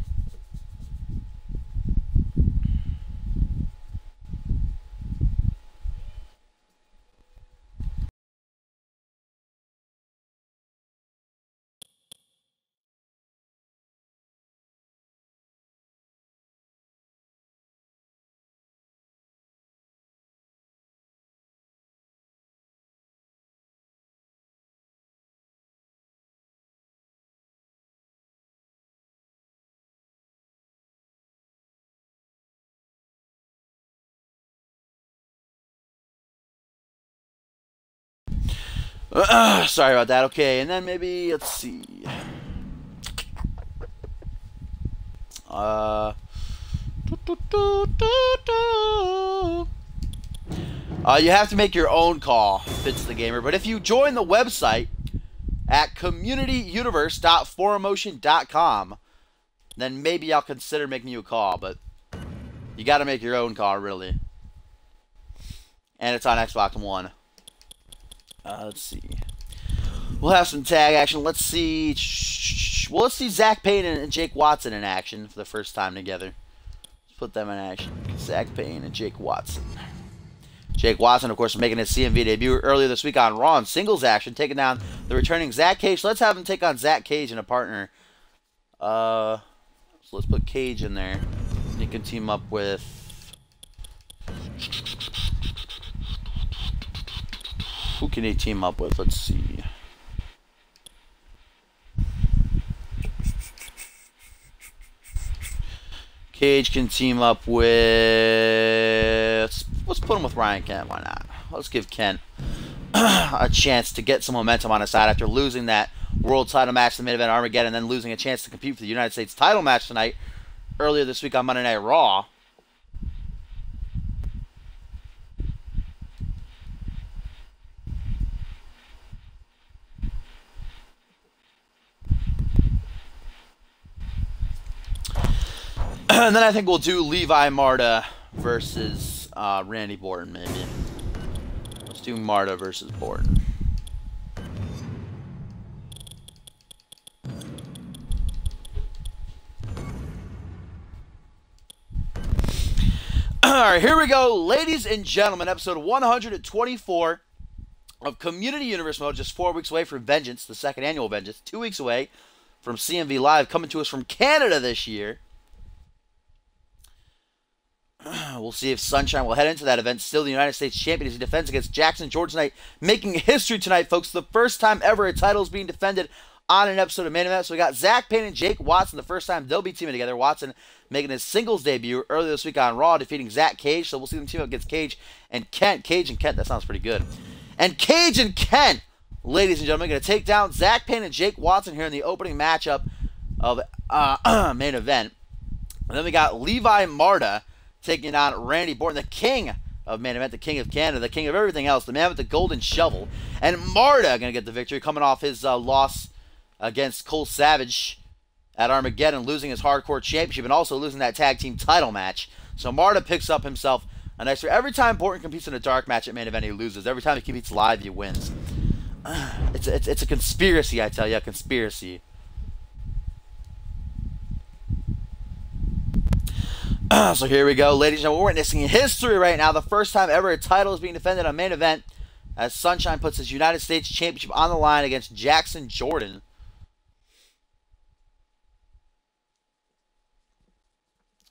Sorry about that. Okay, and then maybe, let's see. You have to make your own call, Fitz the Gamer. But if you join the website at communityuniverse.4emotion.com, then maybe I'll consider making you a call. But you got to make your own call, really. And it's on Xbox One. Let's see. We'll have some tag action. Let's see. Well, let's see Zach Payne and Jake Watson in action for the first time together. Let's put them in action. Zach Payne and Jake Watson. Jake Watson, of course, making his CMV debut earlier this week on Raw in singles action, taking down the returning Zach Cage. So let's have him take on Zach Cage and a partner. So let's put Cage in there. He can team up with... Who can he team up with? Let's see. Cage can team up with... Let's put him with Ryan Kent. Why not? Let's give Kent a chance to get some momentum on his side after losing that world title match in the main event Armageddon, and then losing a chance to compete for the United States title match tonight earlier this week on Monday Night Raw. And then I think we'll do Levi Marta versus Randy Orton, maybe. Let's do Marta versus Orton. Alright, here we go, ladies and gentlemen. Episode 124 of Community Universe Mode. Just 4 weeks away from Vengeance, the second annual Vengeance. 2 weeks away from CMV Live, coming to us from Canada this year. We'll see if Sunshine will head into that event still the United States champion as he defends against Jackson George tonight. Making history tonight, folks. The first time ever a title is being defended on an episode of Main Event. So we got Zach Payne and Jake Watson. The first time they'll be teaming together. Watson making his singles debut earlier this week on Raw, defeating Zach Cage. So we'll see them team up against Cage and Kent. Cage and Kent, that sounds pretty good. And Cage and Kent, ladies and gentlemen, going to take down Zach Payne and Jake Watson here in the opening matchup of Main Event. And then we got Levi Marta taking on Randy Orton, the king of Main Event, the king of Canada, the king of everything else, the man with the golden shovel. And Marta going to get the victory, coming off his loss against Cole Savage at Armageddon, losing his hardcore championship and also losing that tag team title match. So Marta picks up himself a nice... Every time Orton competes in a dark match at Main Event, he loses. Every time he competes live, he wins. It's a conspiracy, I tell you, a conspiracy. So here we go, ladies and gentlemen. We're witnessing history right now. The first time ever a title is being defended on Main Event as Sunshine puts his United States Championship on the line against Jackson Jordan.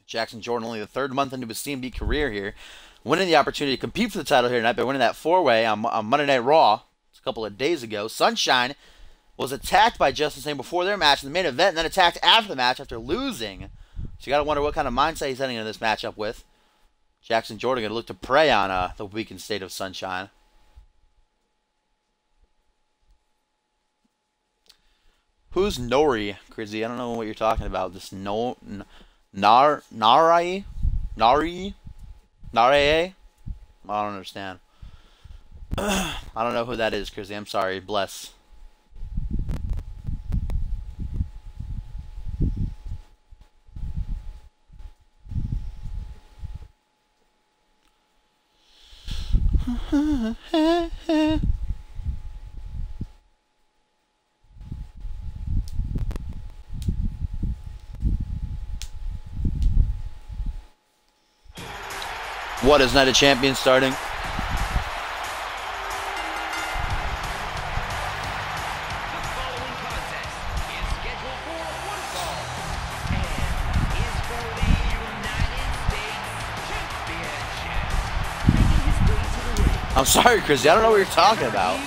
Jackson Jordan, only the third month into his CMV career here, winning the opportunity to compete for the title here tonight by winning that four-way on Monday Night Raw a couple of days ago. Sunshine was attacked by Justin Sane before their match in the main event, and then attacked after the match after losing. So you got to wonder what kind of mindset he's heading into this matchup with. Jackson Jordan going to look to prey on the weakened state of Sunshine. Who's Nori, Crizzy? I don't know what you're talking about. This Nari? I don't understand. I don't know who that is, Crizzy. I'm sorry. Bless. What is Night of Champions starting? I'm sorry, Chrissy. I don't know what you're talking about.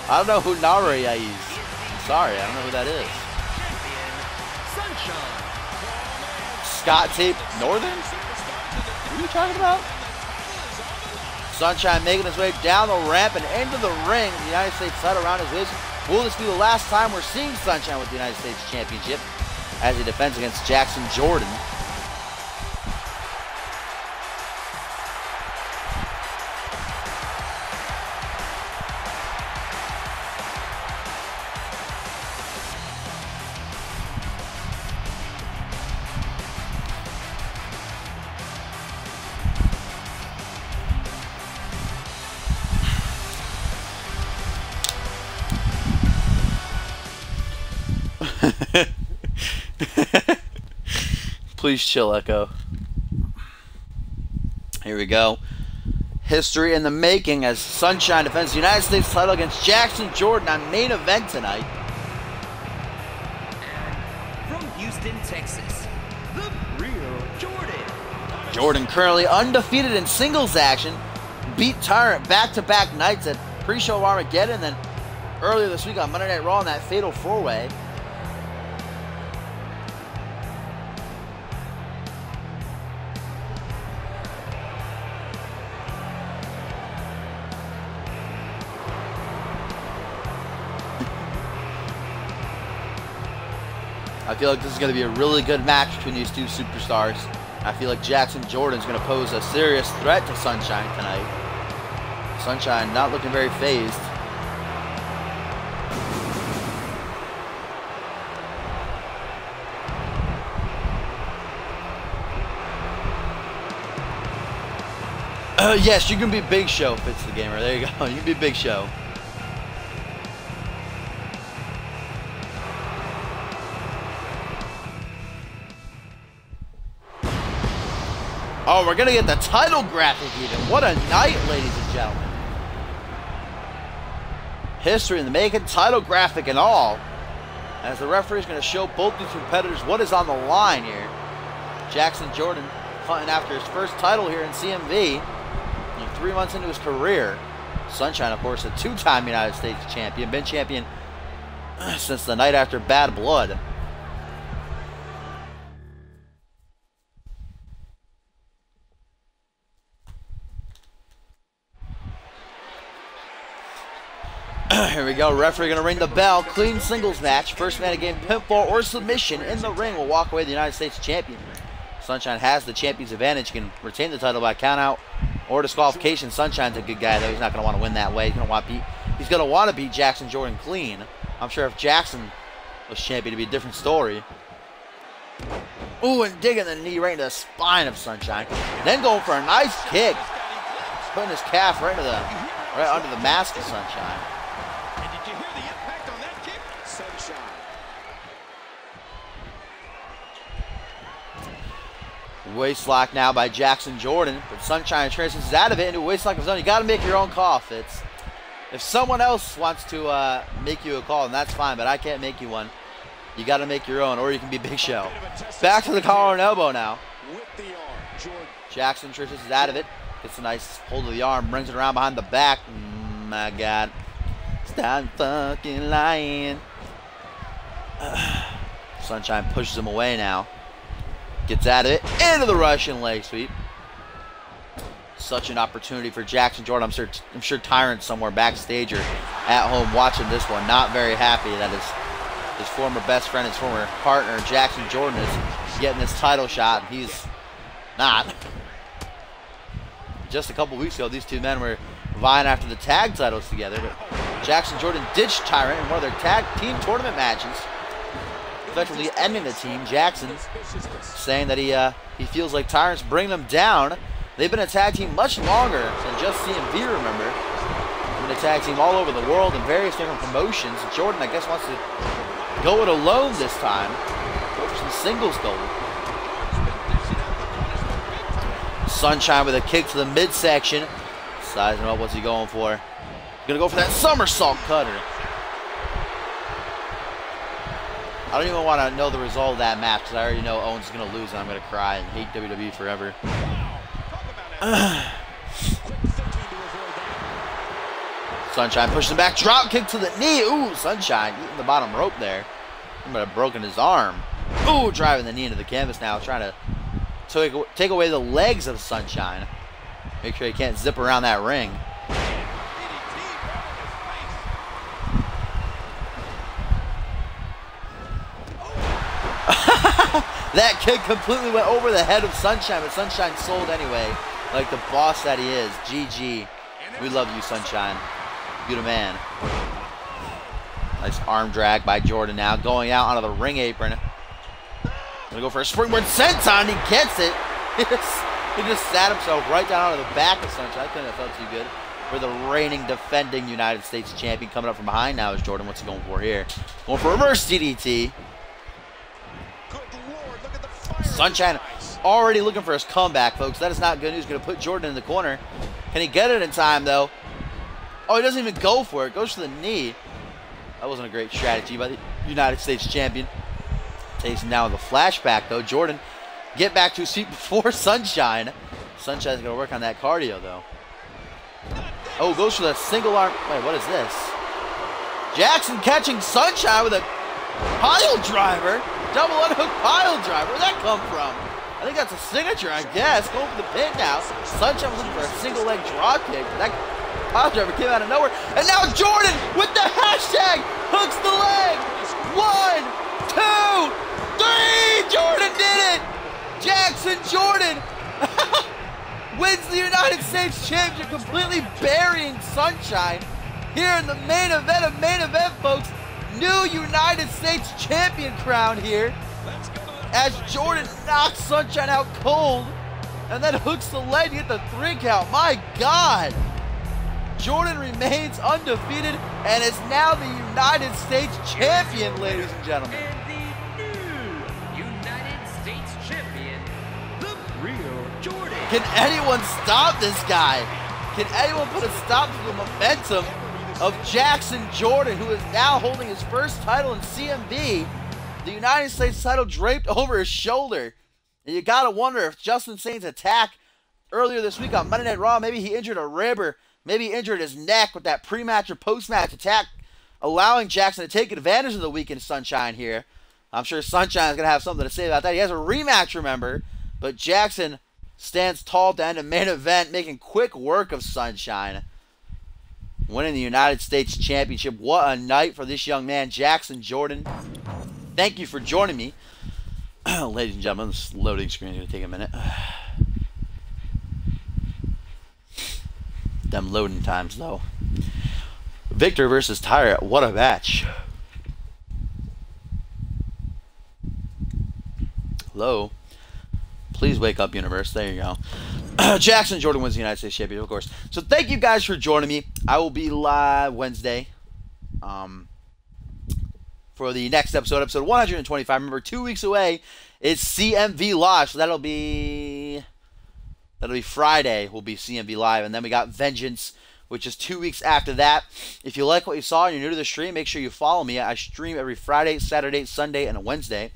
I don't know who Nari is. I'm sorry. I don't know who that is. Scott Tape Northern? What are you talking about? Sunshine making his way down the ramp and into the ring. The United States title around his waist. Will this be the last time we're seeing Sunshine with the United States Championship as he defends against Jackson Jordan? Please chill, Echo. Here we go. History in the making as Sunshine defends the United States title against Jackson Jordan on main event tonight. From Houston, Texas, the real Jordan. Jordan currently undefeated in singles action. Beat Tyrant back-to-back nights at pre-show Armageddon, and then earlier this week on Monday Night Raw in that fatal four-way. I feel like this is going to be a really good match between these two superstars. I feel like Jackson Jordan is going to pose a serious threat to Sunshine tonight. Sunshine not looking very phased. Yes, you can be Big Show, Fitz the Gamer. There you go. You can be Big Show. Oh, we're going to get the title graphic even. What a night, ladies and gentlemen. History in the making, title graphic and all. As the referee is going to show both these competitors what is on the line here. Jackson Jordan hunting after his first title here in CMV. 3 months into his career. Sunshine, of course, a two-time United States champion. Been champion since the night after Bad Blood. Here we go. Referee going to ring the bell. Clean singles match. First man to gain pinfall or submission in the ring will walk away the United States champion. Sunshine has the champion's advantage. He can retain the title by countout or disqualification. Sunshine's a good guy, though. He's not going to want to win that way. He's going to want to beat Jackson Jordan clean. I'm sure if Jackson was champion, it'd be a different story. Ooh, and digging the knee right into the spine of Sunshine. Then going for a nice kick. Putting his calf right under the mask of Sunshine. And did you hear the impact on that kick? Sunshine. Waist lock now by Jackson Jordan, but Sunshine transitions out of it into a waist lock of his own. You got to make your own call, Fitz. If someone else wants to make you a call, then that's fine, but I can't make you one. You got to make your own, or you can be Big Show. Back to the collar and elbow now. Jackson transitions out of it. Gets a nice hold of the arm, brings it around behind the back. My God. Stop fucking lying. Sunshine pushes him away now. Gets out of it. Into the Russian leg sweep. Such an opportunity for Jackson Jordan. I'm sure Tyrant's somewhere backstage or at home watching this one. Not very happy that his former best friend, his former partner, Jackson Jordan, is getting this title shot. And he's not. Just a couple weeks ago, these two men were vying after the tag titles together. But Jackson Jordan ditched Tyrant in one of their tag team tournament matches, effectively ending the team. Jackson saying that he feels like Tyrant's bringing them down. They've been a tag team much longer than just CMV, remember. They've been a tag team all over the world in various different promotions. Jordan, I guess, wants to go it alone this time. Go for some singles gold. Sunshine with a kick to the midsection. Sizing up, what's he going for? Gonna go for that somersault cutter. I don't even want to know the result of that match because I already know Owens is going to lose and I'm going to cry and hate WWE forever. Sunshine pushes him back. Drop kick to the knee. Ooh, Sunshine eating the bottom rope there. He might have broken his arm. Ooh, driving the knee into the canvas now. Trying to take away the legs of Sunshine. Make sure he can't zip around that ring. That kick completely went over the head of Sunshine, but Sunshine sold anyway, like the boss that he is. GG. We love you, Sunshine. You're the man. Nice arm drag by Jordan now, going out onto the ring apron. Gonna go for a springboard senton. He gets it. He just sat himself right down onto the back of Sunshine. I couldn't have felt too good. For the reigning, defending United States champion coming up from behind now is Jordan. What's he going for here? Going for a reverse DDT. Sunshine already looking for his comeback, folks. That is not good news. Going to put Jordan in the corner. Can he get it in time, though? Oh, he doesn't even go for it. Goes for the knee. That wasn't a great strategy by the United States champion. Takes him down with a flashback, though. Jordan, get back to his seat before Sunshine. Sunshine's going to work on that cardio, though. Oh, goes for the single arm. Wait, what is this? Jackson catching Sunshine with a pile driver. Double underhook pile driver. Where'd that come from? I think that's a signature, I guess. Going for the pin now. Sunshine was looking for a single leg drop kick. That pile driver came out of nowhere. And now Jordan with the hashtag hooks the leg. 1, 2, 3. Jordan did it. Jackson Jordan wins the United States Championship, completely burying Sunshine here in the main event of main event, folks. New United States Champion crown here as Jordan knocks Sunshine out cold and then hooks the leg to get the 3 count. My God. Jordan remains undefeated and is now the United States Champion, ladies and gentlemen. And the new United States Champion, the real Jordan. Can anyone stop this guy? Can anyone put a stop to the momentum of Jackson Jordan, who is now holding his first title in CMV? The United States title draped over his shoulder. And you gotta wonder if Justin Saint's attack earlier this week on Monday Night Raw, maybe he injured a rib or maybe he injured his neck with that pre-match or post-match attack, allowing Jackson to take advantage of the weekend Sunshine here. I'm sure Sunshine is going to have something to say about that. He has a rematch, remember, but Jackson stands tall to end a main event, making quick work of Sunshine, winning the United States Championship. What a night for this young man, Jackson Jordan. Thank you for joining me. Ladies and gentlemen, this loading screen is going to take a minute. Them loading times, though. Victor versus Tyra. What a match. Hello. Please wake up, universe. There you go. Jackson Jordan wins the United States Championship, of course. So thank you guys for joining me. I will be live Wednesday for the next episode 125. Remember, 2 weeks away is CMV Live, so that'll be Friday. Will be CMV Live, and then we got Vengeance, which is 2 weeks after that. If you like what you saw and you're new to the stream, make sure you follow me. I stream every Friday, Saturday, Sunday, and a Wednesday.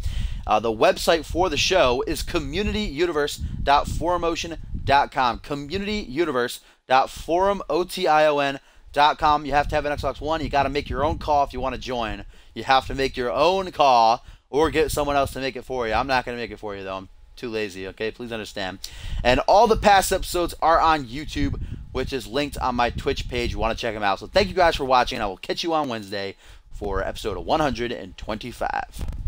The website for the show is communityuniverse.forumotion.com. communityuniverse.forumotion.com. You have to have an Xbox One. You got to make your own call if you want to join. You have to make your own call or get someone else to make it for you. I'm not going to make it for you, though. I'm too lazy, okay? Please understand. And all the past episodes are on YouTube, which is linked on my Twitch page. You want to check them out. So thank you guys for watching. I will catch you on Wednesday for episode 125.